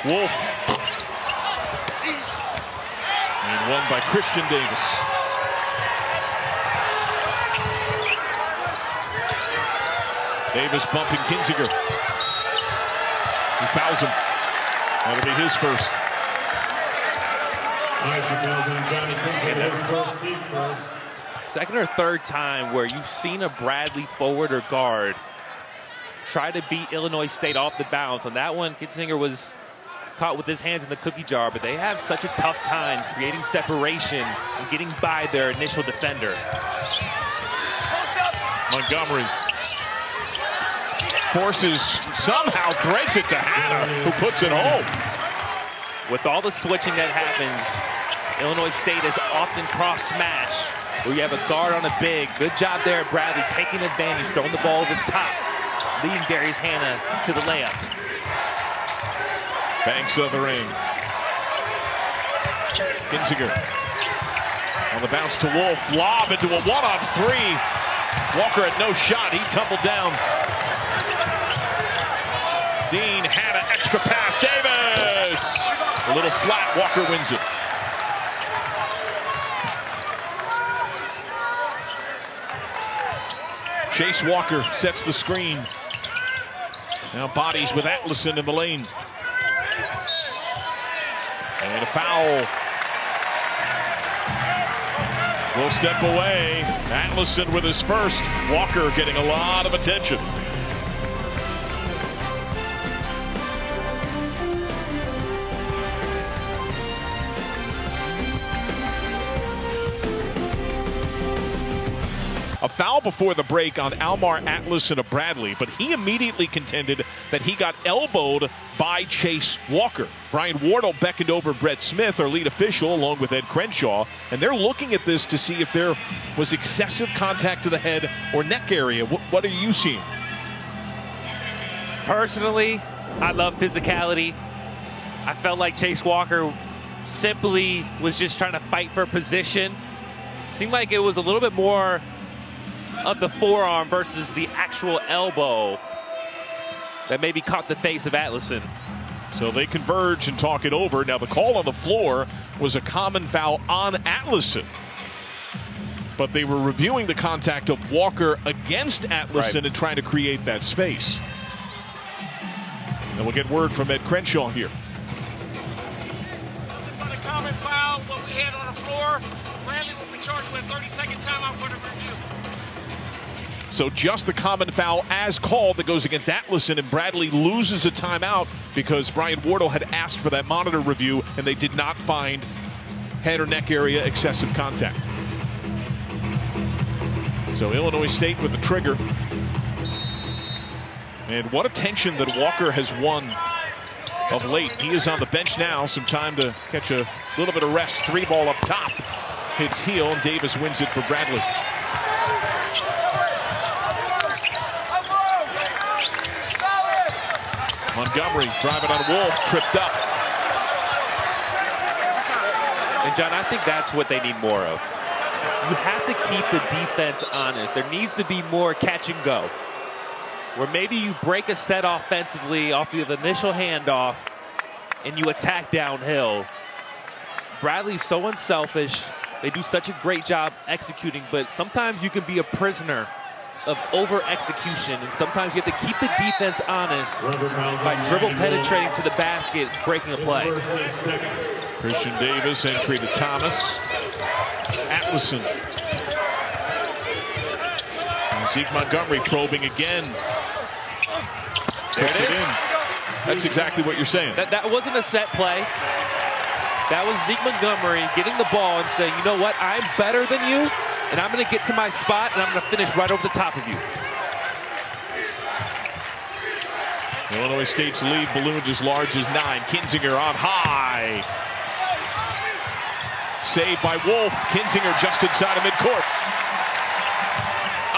Wolf. And won by Christian Davis. Davis bumping Kinziger. He fouls him. That'll be his first. Second or third time where you've seen a Bradley forward or guard try to beat Illinois State off the bounce. On that one, Kinziger was caught with his hands in the cookie jar, but they have such a tough time creating separation and getting by their initial defender. Montgomery forces, somehow threads it to Hannah, who puts it home. With all the switching that happens, Illinois State is often cross-smash, where you have a guard on a big. Good job there, Bradley, taking advantage, throwing the ball over the top, leading Darius Hannah to the layup. Banks of the ring. Kinziger on the bounce to Wolf. Lob into a 1-on-3. Walker had no shot. He tumbled down. Dean, Hannah, extra pass. Davis! A little flat. Walker wins it. Chase Walker sets the screen. Now bodies with Atlason in the lane. And a foul. will step away. Atlason with his first. Walker getting a lot of attention. A foul before the break on Almar Atlason of Bradley, but he immediately contended that he got elbowed by Chase Walker. Brian Wardle beckoned over Brett Smith, our lead official, along with Ed Crenshaw, and they're looking at this to see if there was excessive contact to the head or neck area. What are you seeing? Personally, I love physicality. I felt like Chase Walker simply was just trying to fight for position. Seemed like it was a little bit more of the forearm versus the actual elbow that maybe caught the face of Atlason. So they converge and talk it over. Now the call on the floor was a common foul on Atlason, but they were reviewing the contact of Walker against Atlason and trying to create that space. And we'll get word from Ed Crenshaw here. On a common foul, what we had on the floor, Bradley will be charged with a 30-second timeout for the review. So just the common foul as called that goes against Atlason, and Bradley loses a timeout because Brian Wardle had asked for that monitor review and they did not find head or neck area excessive contact. So Illinois State with the trigger. And what attention that Walker has won of late. He is on the bench now. Some time to catch a little bit of rest. 3-ball up top. Hits heel, and Davis wins it for Bradley. Montgomery driving on Wolf, tripped up. And John, I think that's what they need more of. You have to keep the defense honest. There needs to be more catch and go, where maybe you break a set offensively off of the initial handoff and you attack downhill. Bradley's so unselfish. They do such a great job executing, but sometimes you can be a prisoner of over-execution, and sometimes you have to keep the defense honest by dribble penetrating to the basket, breaking a play. Christian Davis, entry to Thomas. Atlason. And Zeke Montgomery probing again. Puts it in. That's exactly what you're saying. That wasn't a set play. That was Zeke Montgomery getting the ball and saying, you know what, I'm better than you, and I'm going to get to my spot, and I'm going to finish right over the top of you. Illinois State's lead ballooned as large as 9. Kinzinger on high. Saved by Wolf. Kinzinger just inside of midcourt.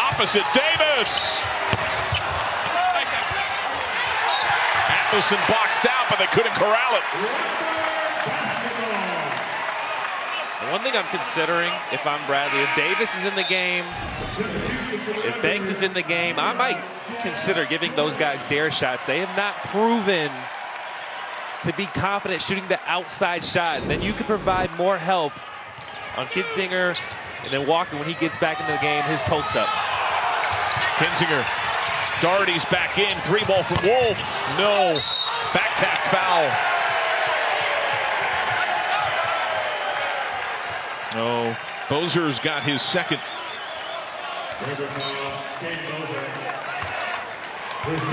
Opposite Davis. Atlason boxed out, but they couldn't corral it. One thing I'm considering, if I'm Bradley, if Davis is in the game, if Banks is in the game, I might consider giving those guys dare shots. They have not proven to be confident shooting the outside shot. And then you can provide more help on Kinzinger and then Walker when he gets back into the game, his post-ups. Kinzinger. Doherty's back in. 3-ball from Wolf. No. Back tap foul. No. Bozer's got his second.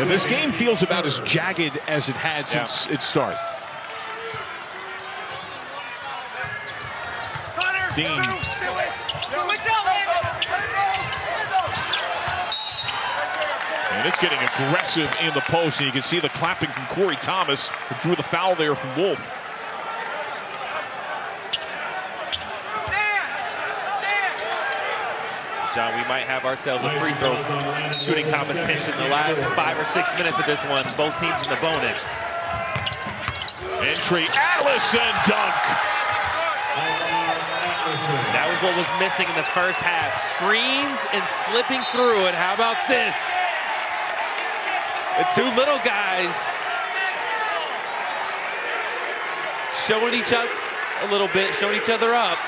And this game feels about as jagged as it had since its start. Dean. And it's getting aggressive in the post, and you can see the clapping from Corey Thomas, who drew the foul there from Wolf. John, we might have ourselves a free throw shooting competition in the last 5 or 6 minutes of this one. Both teams in the bonus. Entry, Atlason dunk. That was what was missing in the first half. Screens and slipping through it. How about this? The two little guys showing each other a little bit, showing each other up.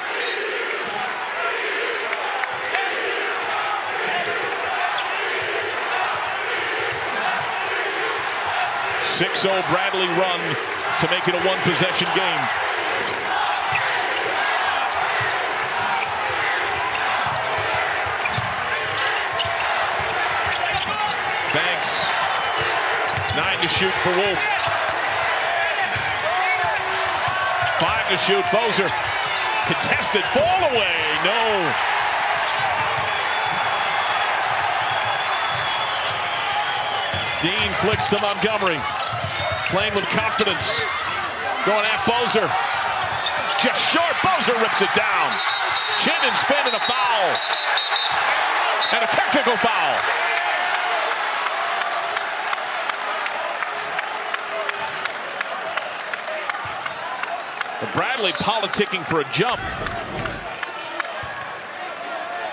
6-0 Bradley run to make it a one-possession game. shoot for Wolf. 5 to shoot. Bozer. Contested. Fall away. No. Dean flicks to Montgomery. Playing with confidence. Going at Bozer. Just short. Bozer rips it down. Chin and spin and a foul. And a technical foul. Bradley politicking for a jump.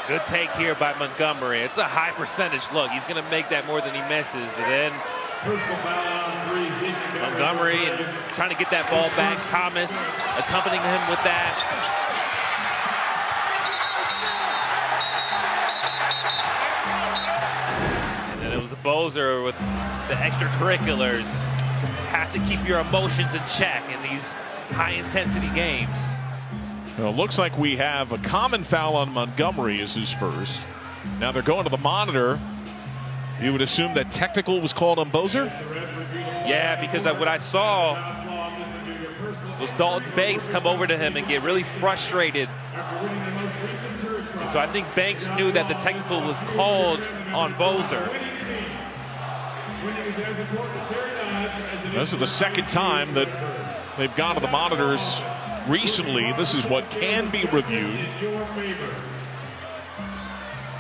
Good take here by Montgomery. It's a high percentage look. He's going to make that more than he misses. But then Montgomery trying to get that ball back. Thomas accompanying him with that. And then it was a Bozer with the extracurriculars. Have to keep your emotions in check in these high-intensity games. Well, it looks like we have a common foul on Montgomery as his first. Now they're going to the monitor. You would assume that technical was called on Bozer? Yeah, because what I saw was Dalton Banks come over to him and get really frustrated. And so I think Banks knew that the technical was called on Bozer. This is the second time that they've gone to the monitors recently. This is what can be reviewed.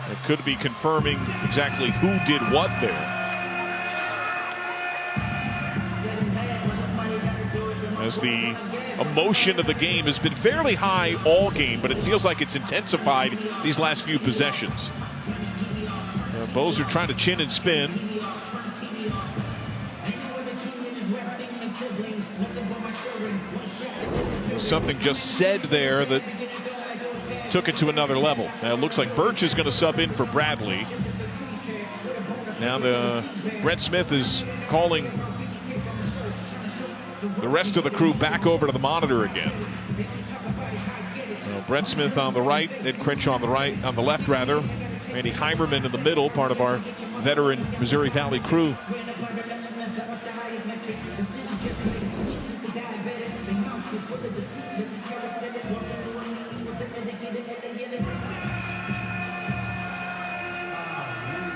It could be confirming exactly who did what there. As the emotion of the game has been fairly high all game, but it feels like it's intensified these last few possessions. Bozer trying to chin and spin. Something just said there that took it to another level. Now it looks like Birch is going to sub in for Bradley. Now Brett Smith is calling the rest of the crew back over to the monitor again. Brett Smith on the right, Ed Crenshaw on the left rather. Randy Heimerman in the middle, part of our veteran Missouri Valley crew.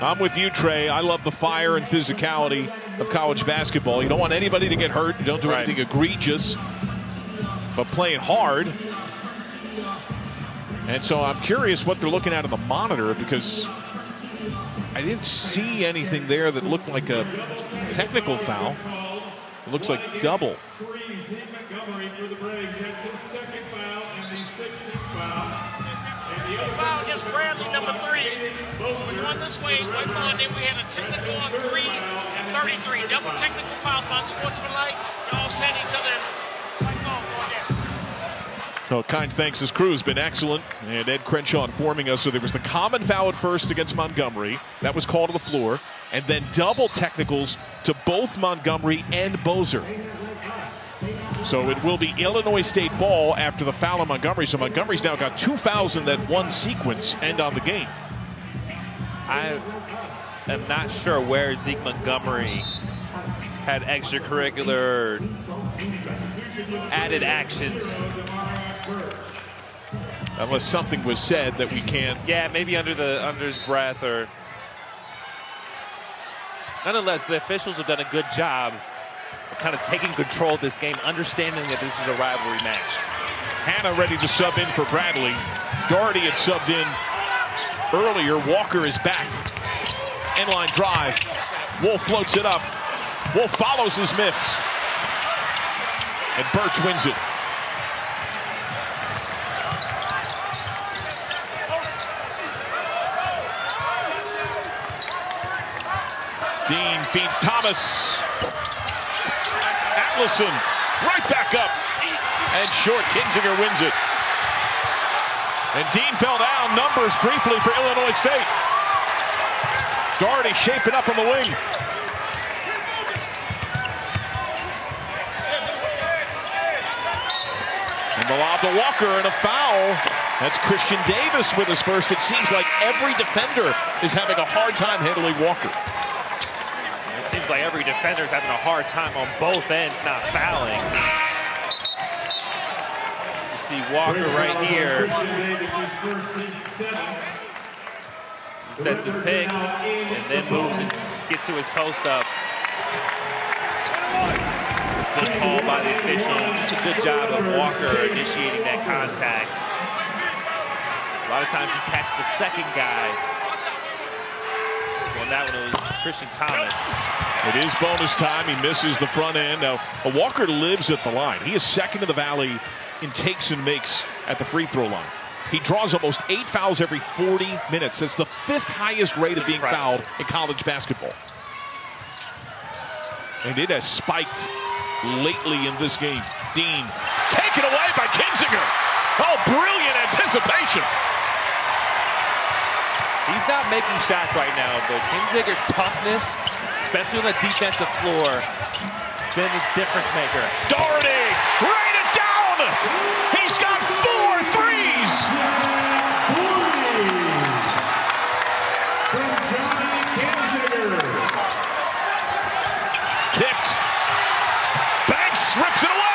I'm with you, Trey. I love the fire and physicality of college basketball. You don't want anybody to get hurt. You don't do anything egregious, but playing hard. And so I'm curious what they're looking at on the monitor, because I didn't see anything there that looked like a technical foul. It looks like double. Foul against Bradley, number 3. We won this way, white ball, and then we had a technical on 3 and 33. Double technical fouls, not sportsmanlike. They all send each other. White ball going there. So kind thanks. His crew has been excellent. And Ed Crenshaw informing us. So there was the common foul at first against Montgomery. That was called to the floor. And then double technicals to both Montgomery and Bozer. So it will be Illinois State ball after the foul on Montgomery. So Montgomery's now got 2 fouls in that one sequence and on the game. I am not sure where Zeke Montgomery had extracurricular added actions. Unless something was said that we can't. Yeah, maybe under his breath or. Nonetheless, the officials have done a good job of kind of taking control of this game, understanding that this is a rivalry match. Hannah ready to sub in for Bradley. Doherty had subbed in earlier. Walker is back. Inline drive. Wolf floats it up. Wolf follows his miss. And Birch wins it. Dean feeds Thomas. Atlason right back up. And short, Kinzinger wins it. And Dean fell down. Numbers briefly for Illinois State. Doherty shaping up on the wing. And the lob to Walker and a foul. That's Christian Davis with his first. It seems like every defender is having a hard time handling Walker. It seems like every defender's having a hard time on both ends not fouling. You see Walker right here. He sets the pick and then moves and gets to his post up. Good call by the official. Just a good job of Walker initiating that contact. A lot of times you catch the second guy. Well, that one was Christian Thomas. It is bonus time. He misses the front end. Now, Walker lives at the line. He is second in the Valley in takes and makes at the free throw line. He draws almost 8 fouls every 40 minutes. That's the 5th highest rate of being fouled in college basketball. And it has spiked lately in this game. Dean taken away by Kinzinger. Oh, brilliant anticipation. He's not making shots right now, but Kinzinger's toughness, especially on the defensive floor, has been a difference maker. Doherty, write it down. He's got 4 threes. From Johnny Kinzinger. Tipped. Banks rips it away.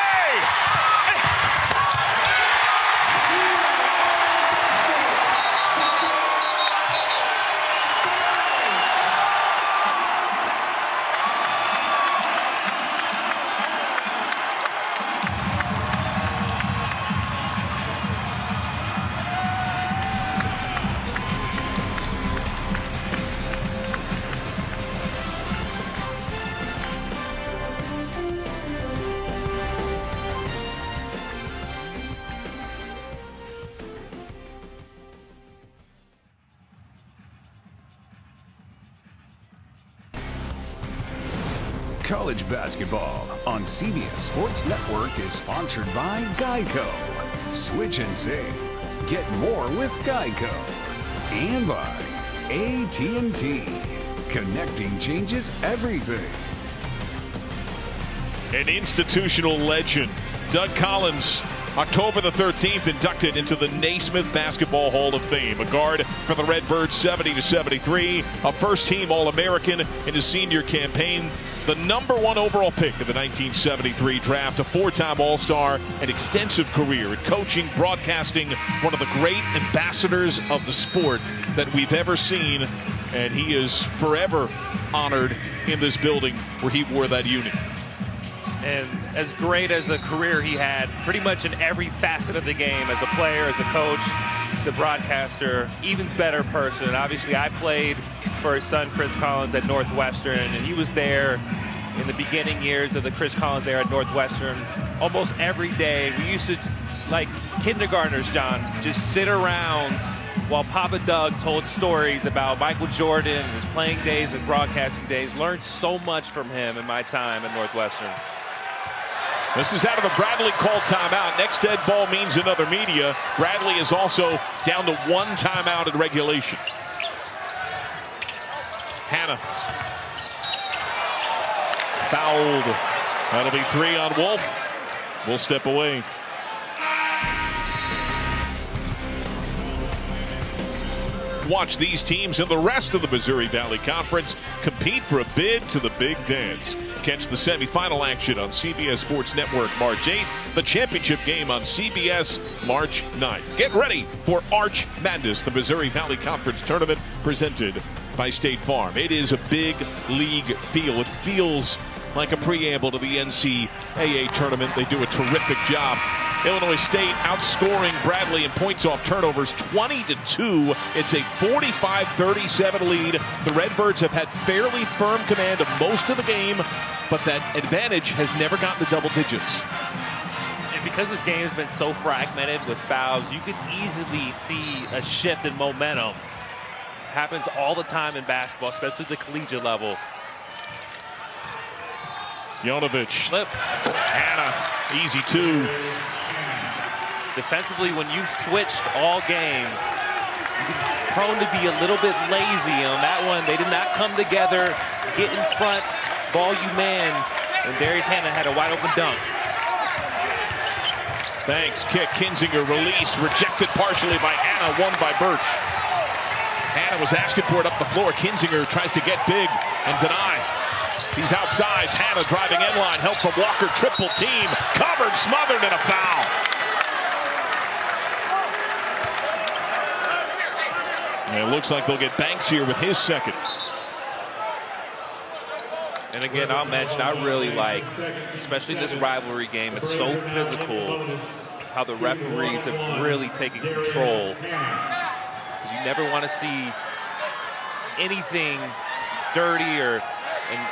College basketball on CBS Sports Network is sponsored by Geico. Switch and save. Get more with Geico. And by AT&T. Connecting changes everything. An institutional legend, Doug Collins, October the 13th, inducted into the Naismith Basketball Hall of Fame. A guard for the Redbirds 70-73, a first-team All-American in his senior campaign, the #1 overall pick of the 1973 draft, a 4-time All-Star, an extensive career in coaching, broadcasting, one of the great ambassadors of the sport that we've ever seen, and he is forever honored in this building where he wore that unit. And as great as a career he had, pretty much in every facet of the game, as a player, as a coach, as a broadcaster, even better person. Obviously, I played for his son, Chris Collins, at Northwestern, and he was there in the beginning years of the Chris Collins era at Northwestern. Almost every day, we used to, like kindergartners, John, just sit around while Papa Doug told stories about Michael Jordan, his playing days and broadcasting days. Learned so much from him in my time at Northwestern. This is out of a Bradley called timeout. Next dead ball means another media. Bradley is also down to 1 timeout in regulation. Hannah. Fouled. That'll be 3 on Wolf. We'll step away. Watch these teams and the rest of the Missouri Valley Conference compete for a bid to the Big Dance. Catch the semifinal action on CBS Sports Network March 8th, the championship game on CBS March 9th. Get ready for Arch Madness, the Missouri Valley Conference tournament presented by State Farm. It is a big league feel. It feels like a preamble to the NCAA tournament. They do a terrific job. Illinois State outscoring Bradley in points off turnovers 20-2. It's a 45-37 lead. The Redbirds have had fairly firm command of most of the game, but that advantage has never gotten to double digits. And because this game has been so fragmented with fouls, you could easily see a shift in momentum. Happens all the time in basketball, especially at the collegiate level. Jonovich. Flip. Hannah, easy 2. Defensively, when you've switched all game, you're prone to be a little bit lazy on that one. They did not come together, get in front, ball you man, and Darius Hannah had a wide open dunk. Banks kick, Kinzinger release, rejected partially by Hannah, won by Birch. Hannah was asking for it up the floor. Kinzinger tries to get big and deny. He's outside. Hannah driving end line. Help from Walker. Triple team. Covered, smothered, and a foul. And it looks like they'll get Banks here with his second. And again, I'll mention, I really like, especially this rivalry game, it's so physical, how the referees have really taken control. Because you never want to see anything dirty and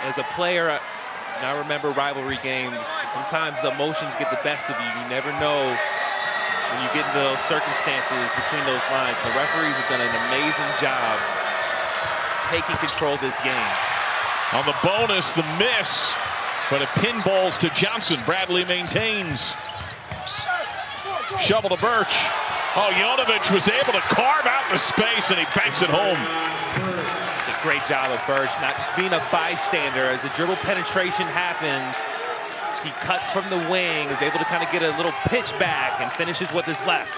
as a player, and I remember rivalry games, sometimes the emotions get the best of you. You never know when you get into those circumstances between those lines. The referees have done an amazing job taking control of this game. On the bonus, the miss, but it pinballs to Johnson. Bradley maintains. Shovel to Birch. Oh, Yonovich was able to carve out the space, and he banks it home. A great job of Birch, not just being a bystander. As the dribble penetration happens, he cuts from the wing, is able to kind of get a little pitch back, and finishes with his left.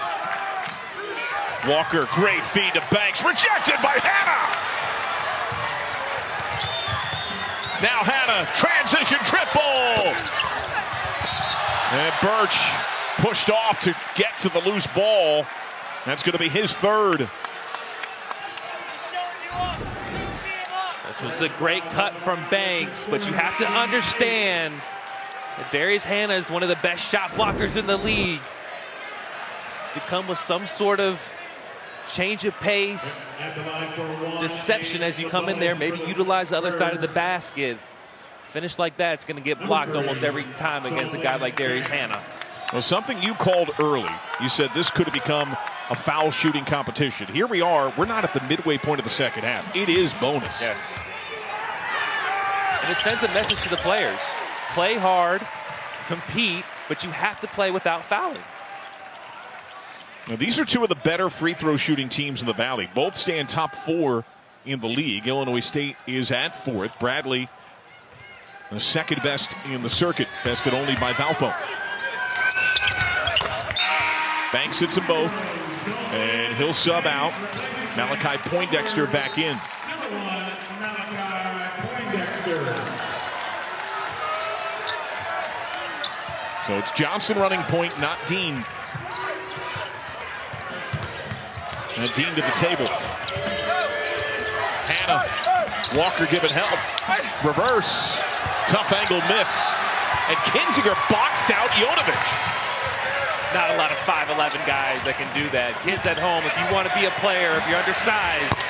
Walker, great feed to Banks, rejected by Hannah. Now Hannah, transition triple. And Birch pushed off to get to the loose ball. That's going to be his third. This was a great cut from Banks, but you have to understand that Darius Hannah is one of the best shot blockers in the league. To come with some sort of change of pace, deception as you come in there, maybe utilize the other side of the basket. Finish like that, it's going to get blocked almost every time against a guy like Darius Hannah. Well, something you called early. You said this could have become a foul shooting competition. Here we are. We're not at the midway point of the second half. It is bonus. Yes. And it sends a message to the players. Play hard, compete, but you have to play without fouling. Now, these are two of the better free throw shooting teams in the Valley. Both stand top 4 in the league. Illinois State is at 4th. Bradley, the second best in the circuit, bested only by Valpo. Banks hits them both, and he'll sub out. Malachi Poindexter back in. So it's Johnson running point, not Dean. And Dean to the table. Hannah. Walker giving help. Reverse. Tough angle miss. And Kinzinger boxed out Yonovich. Not a lot of 5'11" guys that can do that. Kids at home, if you want to be a player, if you're undersized,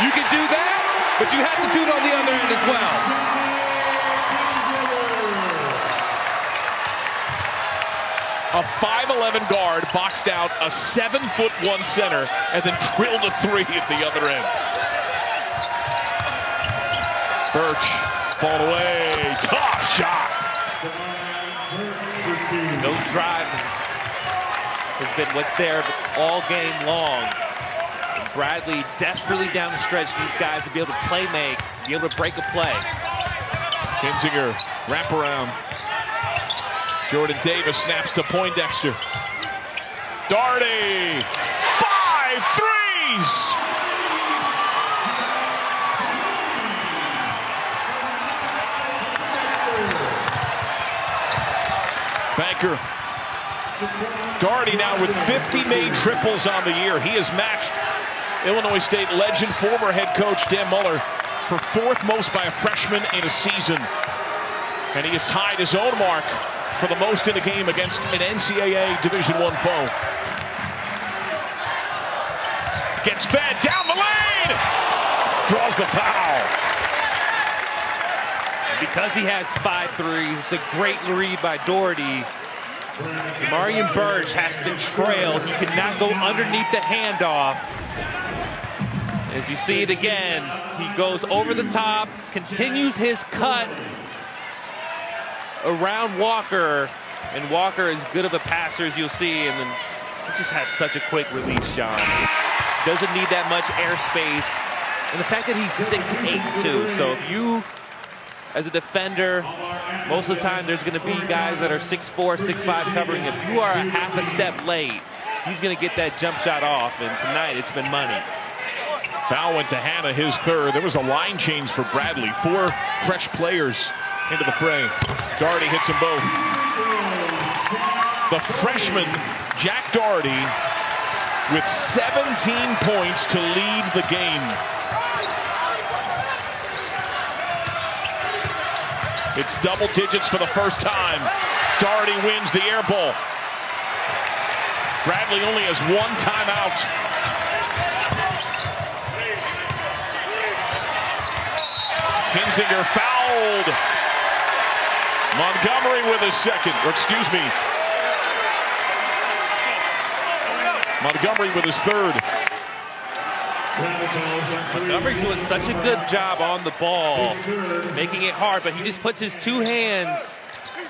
you can do that, but you have to do it on the other end as well. A 5'11" guard boxed out a 7'1" center and then drilled a 3 at the other end. Birch, fall away, tough shot. Those drives has been what's there all game long. And Bradley desperately down the stretch needs guys to be able to play make, be able to break a play. Kinzinger, wrap around. Jordan Davis snaps to Poindexter. Darty, 5 threes. Banker. Darty now with 50 made triples on the year. He has matched Illinois State legend, former head coach Dan Muller for 4th most by a freshman in a season. And he has tied his own mark for the most in a game against an NCAA Division I foe. Gets fed down the lane. Draws the foul. Because he has 5 threes, it's a great read by Doherty. Marion Birch has to trail. He cannot go underneath the handoff. As you see it again, he goes over the top, continues his cut around Walker, and Walker is good of a passer as you'll see, and then he just has such a quick release, John. Doesn't need that much airspace, and the fact that he's 6'8" too, so if you, as a defender, most of the time there's going to be guys that are 6'4", 6'5" covering. If you are a half a step late, he's going to get that jump shot off, and tonight it's been money. Foul went to Hannah, his third. There was a line change for Bradley. 4 fresh players into the fray. Doherty hits them both. The freshman, Jack Doherty, with 17 points to lead the game. It's double digits for the first time. Doherty wins the air ball. Bradley only has one timeout. Kinzinger fouled. Montgomery with his second, or excuse me. Montgomery with his third. Montgomery's doing such a good job on the ball, making it hard, but he just puts his two hands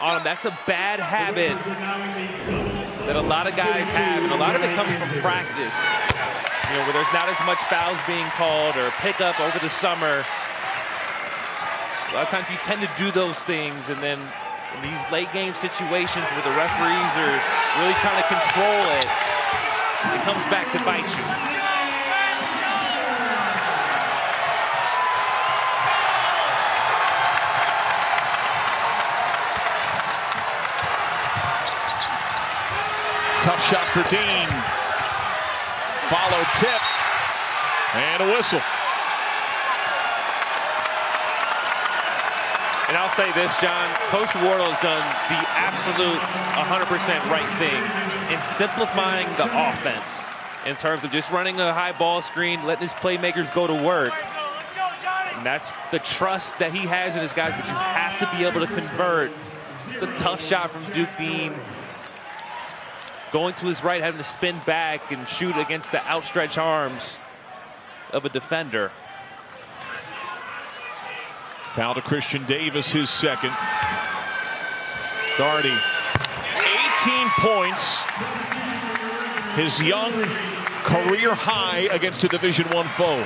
on him. That's a bad habit that a lot of guys have, and a lot of it comes from practice. You know, where there's not as much fouls being called or pickup over the summer. A lot of times you tend to do those things, and then in these late game situations where the referees are really trying to control it, it comes back to bite you. Tough shot for Dean. Follow tip. And a whistle. And I'll say this, John, Coach Wardle has done the absolute 100% right thing in simplifying the offense in terms of just running a high ball screen, letting his playmakers go to work. And that's the trust that he has in his guys, but you have to be able to convert. It's a tough shot from Duke Dean. Going to his right, having to spin back and shoot against the outstretched arms of a defender. Foul to Christian Davis, his second. Doherty, 18 points. His young career high against a Division I foe.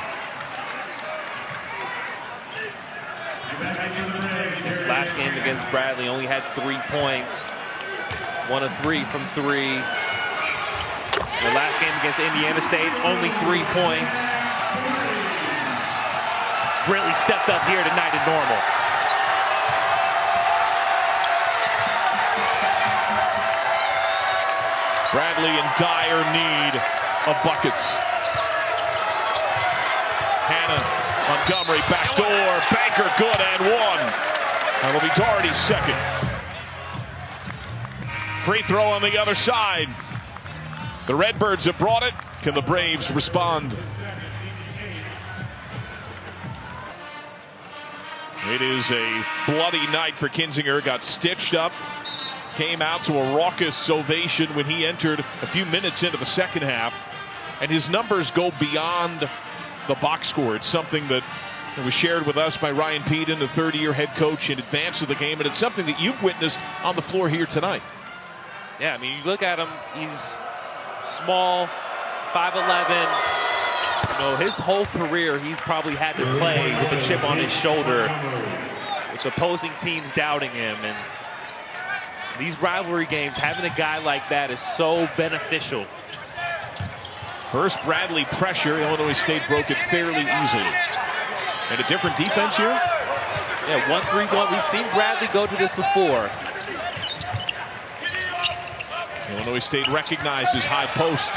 His last game against Bradley only had 3 points. 1 of 3 from 3. The last game against Indiana State, only 3 points. Really stepped up here tonight at Normal. Bradley in dire need of buckets. Hanna, Montgomery, backdoor, Banker, good and one. That'll be Doherty's second. Free throw on the other side. The Redbirds have brought it. Can the Braves respond? It is a bloody night for Kinzinger. Got stitched up. Came out to a raucous ovation when he entered a few minutes into the second half. And his numbers go beyond the box score. It's something that was shared with us by Ryan Peden, the third-year head coach, in advance of the game. And it's something that you've witnessed on the floor here tonight. Yeah, I mean, you look at him, he's small, 5'11". You know, his whole career, he's probably had to play with a chip on his shoulder, with opposing teams doubting him. And these rivalry games, having a guy like that is so beneficial. First Bradley pressure. Illinois State broke it fairly easily. And a different defense here? Yeah, 1-3-1. We've seen Bradley go to this before. Illinois State recognizes high post.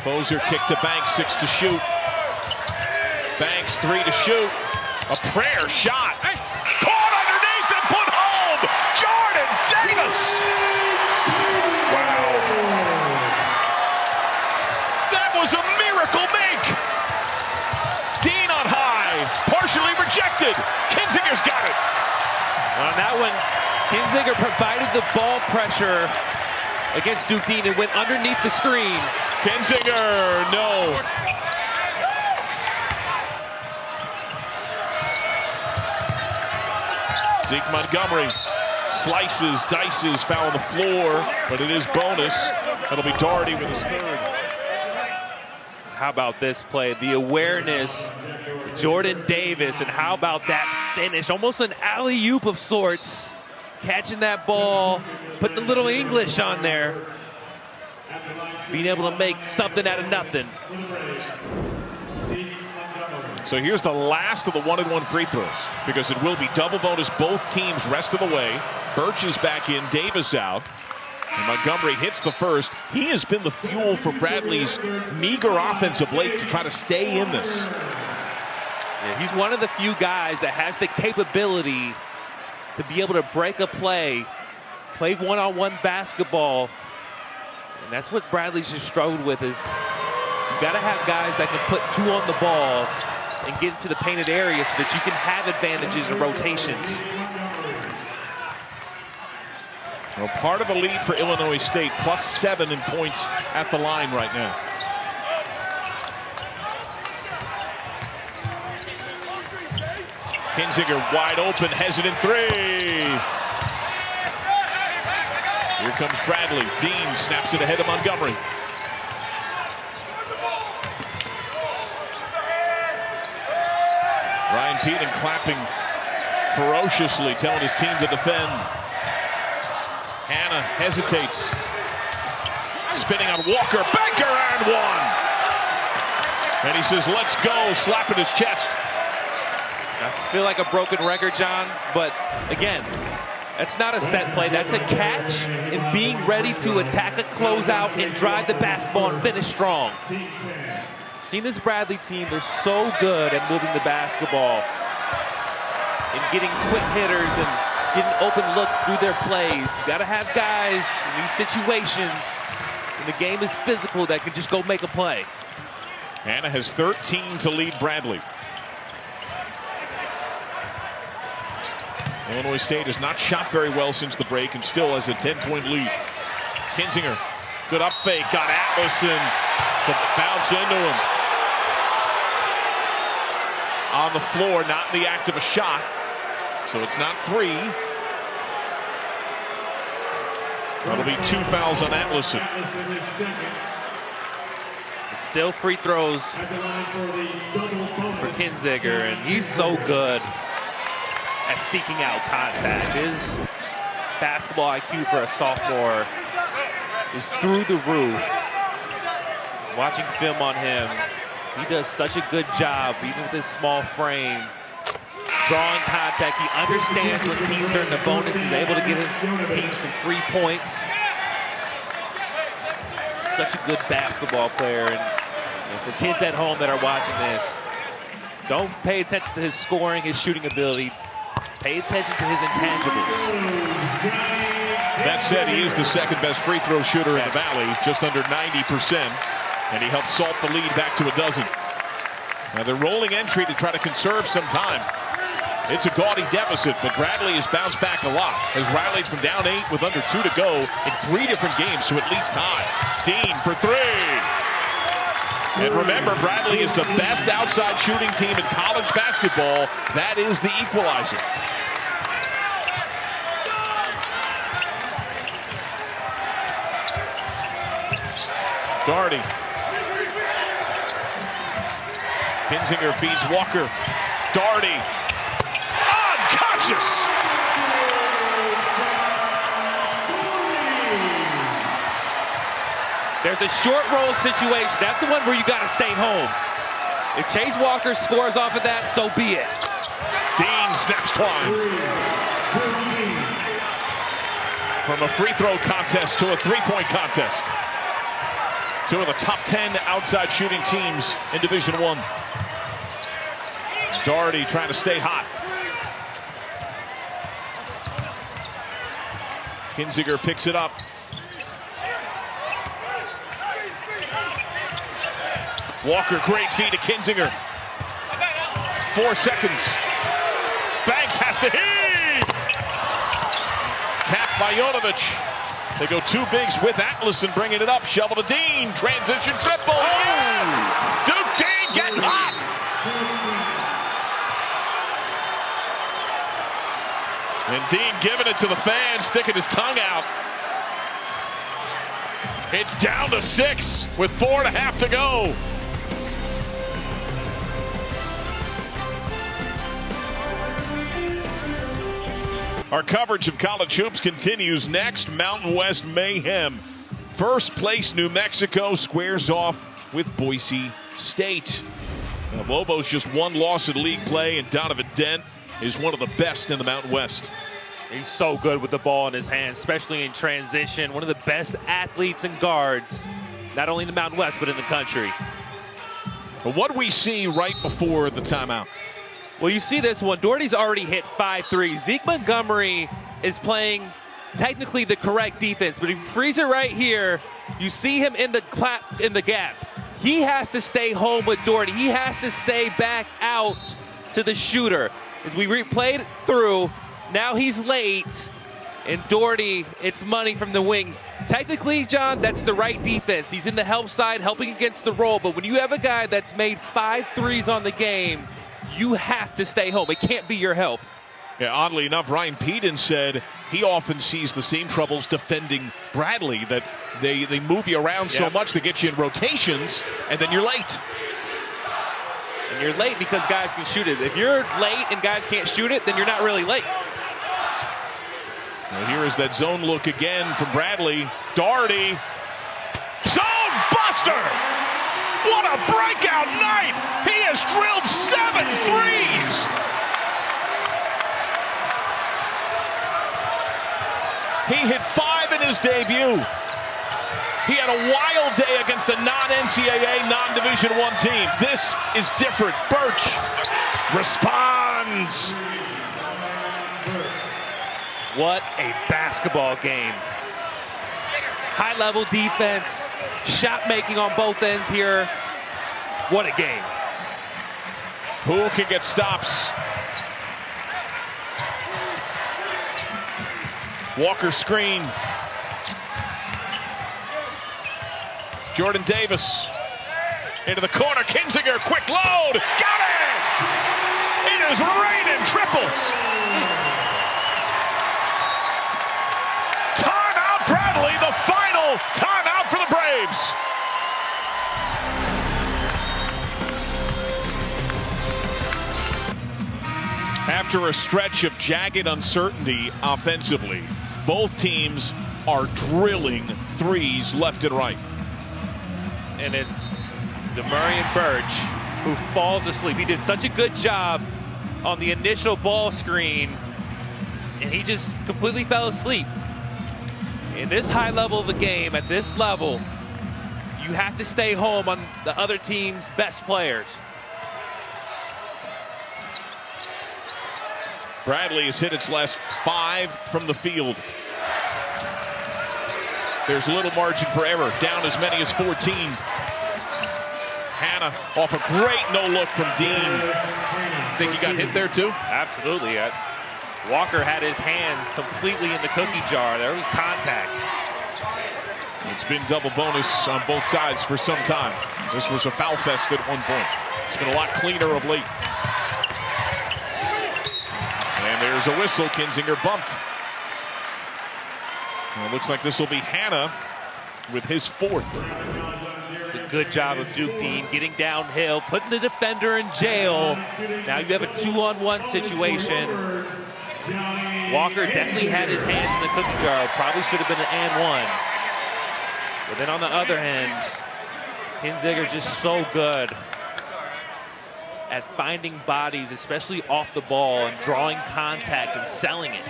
Bozer kick to Banks, 6 to shoot. Banks, 3 to shoot. A prayer shot. Caught underneath and put home. Jordan Davis. Wow. That was a miracle make. Dean on high. Partially rejected. Kinzinger's got it. On that one, Kinzinger provided the ball pressure against Duke Dean and went underneath the screen. Kinzinger, no. Zeke Montgomery slices, dices, foul on the floor, but it is bonus. That'll be Doherty with his third. How about this play? The awareness, Jordan Davis, and how about that finish? Almost an alley-oop of sorts. Catching that ball, putting a little English on there. Being able to make something out of nothing. So here's the last of the 1-and-1 free throws, because it will be double bonus both teams rest of the way. Birch is back in, Davis out. And Montgomery hits the first. He has been the fuel for Bradley's meager offense of late to try to stay in this. Yeah, he's one of the few guys that has the capability to be able to break a play one-on-one basketball. And that's what Bradley's just struggled with, is you got to have guys that can put two on the ball and get into the painted area so that you can have advantages and rotations. Well, part of the lead for Illinois State, +7 in points at the line right now. Kinzinger wide open, hesitant three. Here comes Bradley. Dean snaps it ahead of Montgomery. Ryan Peeten clapping ferociously, telling his team to defend. Hanna hesitates. Spinning on Walker. Banker and one. And he says, let's go, slapping his chest. I feel like a broken record, John, but again, that's not a set play. That's a catch and being ready to attack a closeout and drive the basketball and finish strong. Seen this Bradley team, they're so good at moving the basketball and getting quick hitters and getting open looks through their plays. You got to have guys in these situations, when the game is physical, that can just go make a play. Hanna has 13 to lead Bradley. Illinois State has not shot very well since the break and still has a 10-point lead. Kinzinger, good up fake, got Atlason to bounce into him. On the floor, not in the act of a shot, so it's not three. That'll be 2 fouls on Atlason. It's still free throws for Kinzinger, and he's so good at seeking out contact. His basketball IQ for a sophomore is through the roof. Watching film on him, he does such a good job, even with his small frame, drawing contact. He understands when teams are in the bonus. He's able to get his team some free points. Such a good basketball player. And for kids at home that are watching this, don't pay attention to his scoring, his shooting ability. Pay attention to his intangibles. That said, he is the second best free throw shooter in the Valley, just under 90%. And he helped salt the lead back to a dozen. Now they're rolling entry to try to conserve some time. It's a gaudy deficit, but Bradley has bounced back a lot. Has rallied from down 8 with under 2 to go in 3 different games to at least tie. Dean for 3. And remember, Bradley is the best outside shooting team in college basketball. That is the equalizer. Doherty. Kinzinger feeds Walker. Doherty. Unconscious. There's a short roll situation. That's the one where you got to stay home. If Chase Walker scores off of that, so be it. Dean snaps twine. From a free throw contest to a three-point contest. 2 of the top 10 outside shooting teams in Division I. Doherty trying to stay hot. Kinzinger picks it up. Walker, great feed to Kinzinger. 4 seconds. Banks has to hit. Tapped by Jonovic. They go 2 bigs with Atlason bringing it up. Shovel to Dean. Transition triple. Yes! Duke Dean getting hot. And Dean giving it to the fans, sticking his tongue out. It's down to 6 with 4.5 to go. Our coverage of college hoops continues next. Mountain West Mayhem. First place New Mexico squares off with Boise State. Lobos just one loss in league play, and Donovan Dent is one of the best in the Mountain West. He's so good with the ball in his hands, especially in transition. One of the best athletes and guards, not only in the Mountain West, but in the country. But what do we see right before the timeout? Well, you see this one. Doherty's already hit 5 threes. Zeke Montgomery is playing technically the correct defense, but if you freeze it right here, you see him in the gap. He has to stay home with Doherty. He has to stay back out to the shooter. As we replayed it through, now he's late, and Doherty, it's money from the wing. Technically, John, that's the right defense. He's in the help side, helping against the roll, but when you have a guy that's made 5 threes on the game, you have to stay home. It can't be your help. Yeah, oddly enough, Ryan Peden said he often sees the same troubles defending Bradley, that they move you around so much, they get you in rotations, and then you're late. And you're late because guys can shoot it. If you're late and guys can't shoot it, then you're not really late. Well, here is that zone look again from Bradley. Doherty. Zone buster! What a breakout night! He has drilled 7 threes! He hit 5 in his debut. He had a wild day against a non-NCAA, non-Division I team. This is different. Birch responds. What a basketball game. High-level defense, shot making on both ends here. What a game. Who can get stops? Walker screen. Jordan Davis into the corner. Kinzinger, quick load. Got it! It is raining triples. Timeout, Bradley. The final timeout for the Braves. After a stretch of jagged uncertainty offensively, both teams are drilling threes left and right. And it's Demarion Birch who falls asleep. He did such a good job on the initial ball screen, and he just completely fell asleep. In this high level of a game, at this level, you have to stay home on the other team's best players. Bradley has hit its last 5 from the field. There's little margin for error, down as many as 14. Hannah off a great no-look from Dean. Think he got hit there too? Absolutely. Walker had his hands completely in the cookie jar. There was contact. It's been double bonus on both sides for some time. This was a foul fest at one point. It's been a lot cleaner of late. And there's a whistle. Kinzinger bumped. And it looks like this will be Hannah with his 4th. It's a good job of Duke Dean getting downhill, putting the defender in jail. Now you have a 2-on-1 situation. Walker definitely had his hands in the cookie jar. Probably should have been an and 1. But then on the other hand, Kinzinger just so good at finding bodies, especially off the ball, and drawing contact and selling it.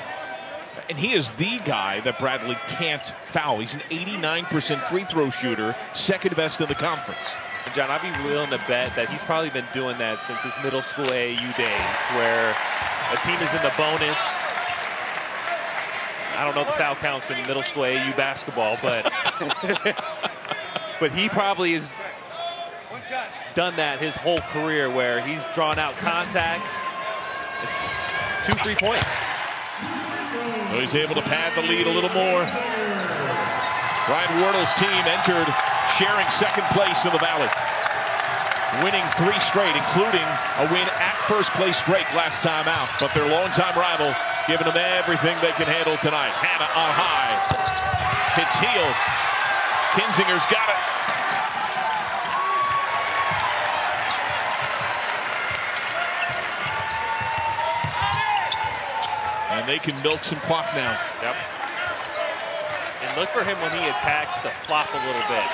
And he is the guy that Bradley can't foul. He's an 89% free throw shooter, second best in the conference. And John, I'd be willing to bet that he's probably been doing that since his middle school AAU days, where a team is in the bonus. I don't know if the foul counts in middle school AAU basketball, but but he probably has done that his whole career, where he's drawn out contact. It's 2 free points. So he's able to pad the lead a little more. Brian Wardle's team entered sharing second place in the Valley, winning 3 straight, including a win at first place Drake last time out. But their longtime rival giving them everything they can handle tonight. Hannah on high. Hits heel. Kinzinger's got it. And they can milk some clock now. Yep. And look for him when he attacks to flop a little bit.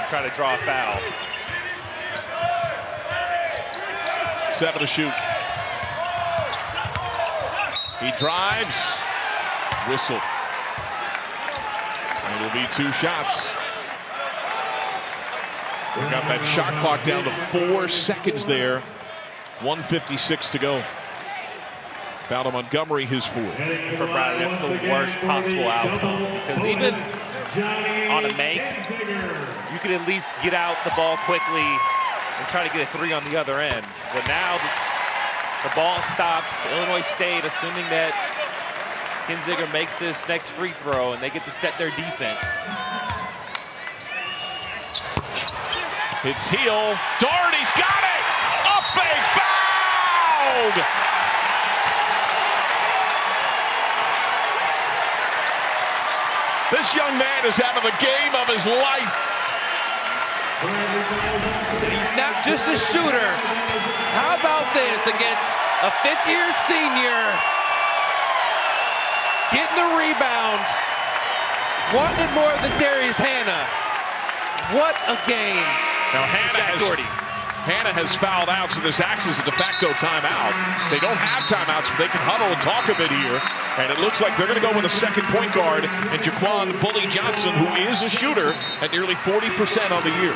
Try to draw a foul. 7 to shoot. He drives. Whistle. And it'll be 2 shots. We got that shot clock down to 4 seconds there. 1:56 to go. Foul to Montgomery, his 4th. For Bradley, that's the worst possible outcome. Because even on a make, you could at least get out the ball quickly and try to get a 3 on the other end. But now the ball stops. Illinois State, assuming that Kinzinger makes this next free throw and they get to set their defense. It's Heel. Doherty's got it! Up fake, fouled! This young man is having the game of his life. He's not just a shooter. How about this against a 5th-year senior? Getting the rebound. Wanted more than Darius Hannah. What a game. Now Hannah has fouled out, so this acts as a de facto timeout. They don't have timeouts, but they can huddle and talk a bit here. And it looks like they're going to go with a second point guard and Jaquan Bully Johnson, who is a shooter at nearly 40% on the year.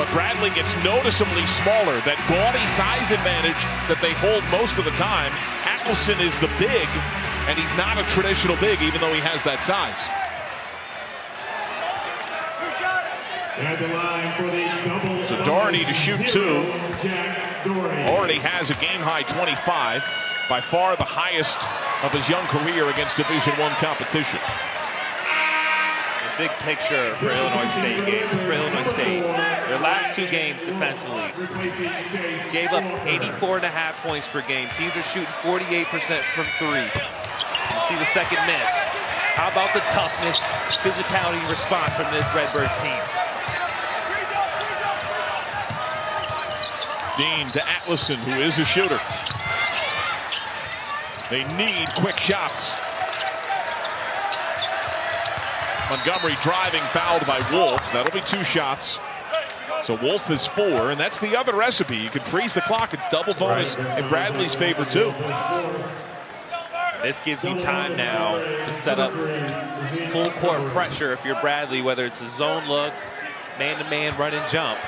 But Bradley gets noticeably smaller. That gaudy size advantage that they hold most of the time. Atlason is the big, and he's not a traditional big, even though he has that size. So Doherty to shoot 2. Already has a game-high 25. By far the highest of his young career against Division I competition. The big picture for Illinois State their last 2 games defensively gave up 84.5 points per game. Teams are shooting 48% from 3. You see the second miss. How about the toughness, physicality response from this Redbirds team? Dean to Atlason, who is a shooter. They need quick shots. Montgomery driving, fouled by Wolf. That'll be 2 shots. So Wolf is 4, and that's the other recipe. You can freeze the clock. It's double bonus in Bradley's favor, too. This gives you time now to set up full court pressure if you're Bradley, whether it's a zone look, man-to-man, run and jump.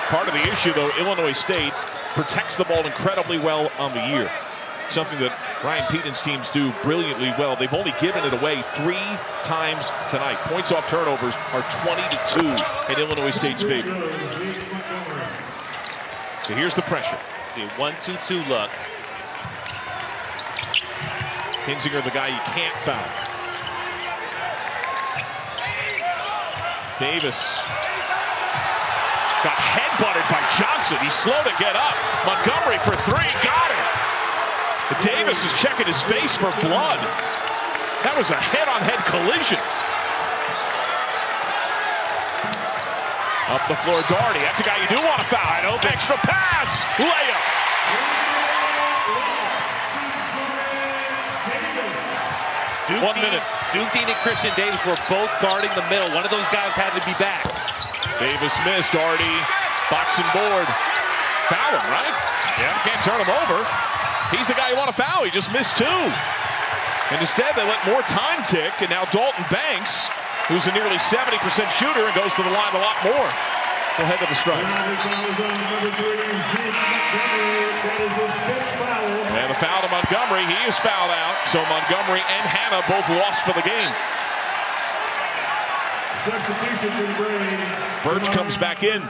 Part of the issue, though, Illinois State protects the ball incredibly well on the year. Something that Ryan Peten's teams do brilliantly well. They've only given it away 3 times tonight. Points off turnovers are 20-2 in Illinois State's favor. So here's the pressure. The 1-2-2 look. Kinzinger, the guy you can't foul. Davis. Got headbutted by Johnson. He's slow to get up. Montgomery for 3. Got it. But Davis is checking his face for blood. That was a head-on-head collision. Up the floor, Doherty. That's a guy you do want to foul. Extra pass. Layup. Duke 1 minute. Duke Dean and Christian Davis were both guarding the middle. One of those guys had to be back. Davis missed. Doherty, box and board. Foul him, right? Yeah. You can't turn him over. He's the guy you want to foul. He just missed 2. And instead, they let more time tick. And now Dalton Banks, who's a nearly 70% shooter and goes to the line a lot more, will head to the strike. And the foul to Montgomery. He is fouled out. So Montgomery and Hannah both lost for the game. Birch comes back in.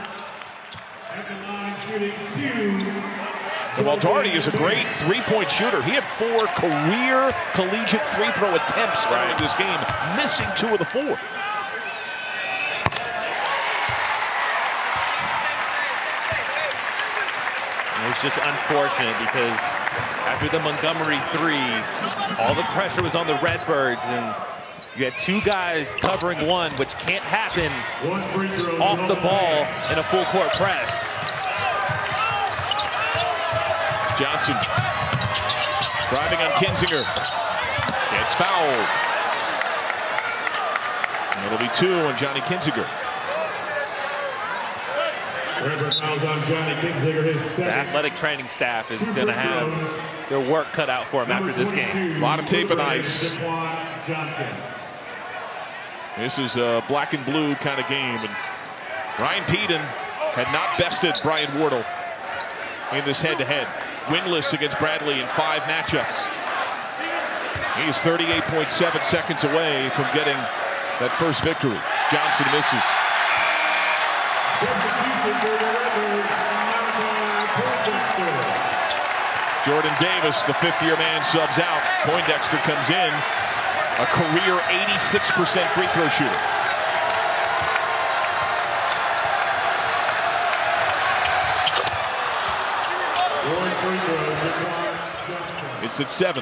And while Doherty is a great 3-point shooter, he had 4 career collegiate free throw attempts in this game, missing 2 of the 4. It was just unfortunate because after the Montgomery 3, all the pressure was on the Redbirds, and you had 2 guys covering 1, which can't happen off the ball in a full court press. Johnson driving on Kinzinger. Gets fouled. It'll be 2 on Johnny Kinziger. Fouls on Johnny Kinziger, his The second. athletic training staff is going to have their work cut out for him after this game. A lot of tape and ice. Jaquan Johnson. This is a black and blue kind of game. And Ryan Peden had not bested Brian Wardle in this head-to-head. Winless against Bradley in 5 matchups. He is 38.7 seconds away from getting that first victory. Johnson misses. Substitution for the Rebels, Poindexter. Jordan Davis, the 5th-year man, subs out. Poindexter comes in, a career 86% free throw shooter. One free throw, Jaquan Johnson. It's at 7.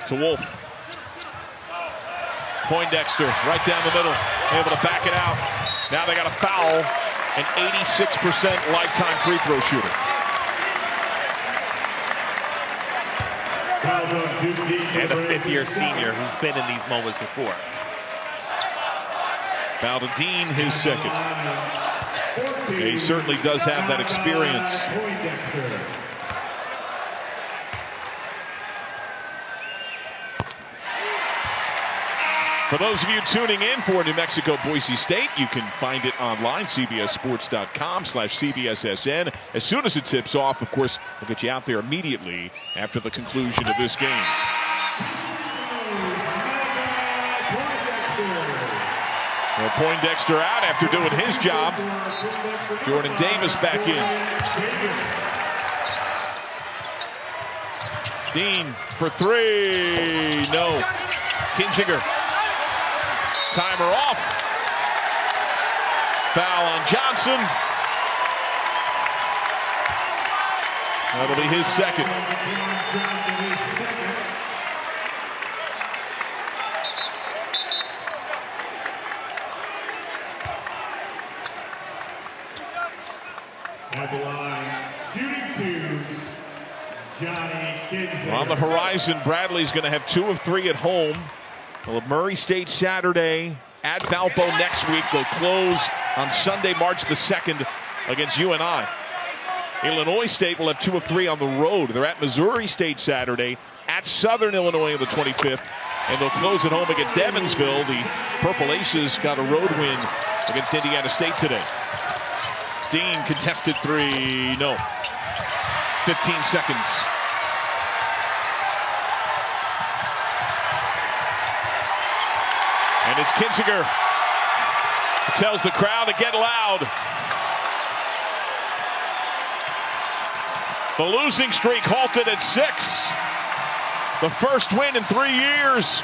To Wolf. Poindexter right down the middle, able to back it out. Now they got a foul, an 86% lifetime free throw shooter. Fouls on Duke Dean. And a 5th-year senior who's been in these moments before. Foul to Dean, his second. He certainly does have that experience. Poindexter. For those of you tuning in for New Mexico, Boise State, you can find it online, cbssports.com/CBSSN. As soon as it tips off, of course, we'll get you out there immediately after the conclusion of this game. Well, Poindexter out after doing his job. Jordan Davis back in. Dean for 3. No. Kinziger. Timer off. Foul on Johnson. That'll be his second. At the line, shooting 2, Johnny Kinziger. On the horizon, Bradley's going to have 2 of 3 at home. Well, Murray State Saturday, at Valpo next week. They'll close on Sunday, March the 2nd against UNI. Illinois State will have 2 of 3 on the road. They're at Missouri State Saturday, at Southern Illinois on the 25th, and they'll close at home against Evansville. The Purple Aces got a road win against Indiana State today. Dean contested 3, no. 15 seconds. And it's Kinziger. Tells the crowd to get loud. The losing streak halted at 6. The first win in 3 years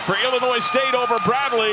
for Illinois State over Bradley.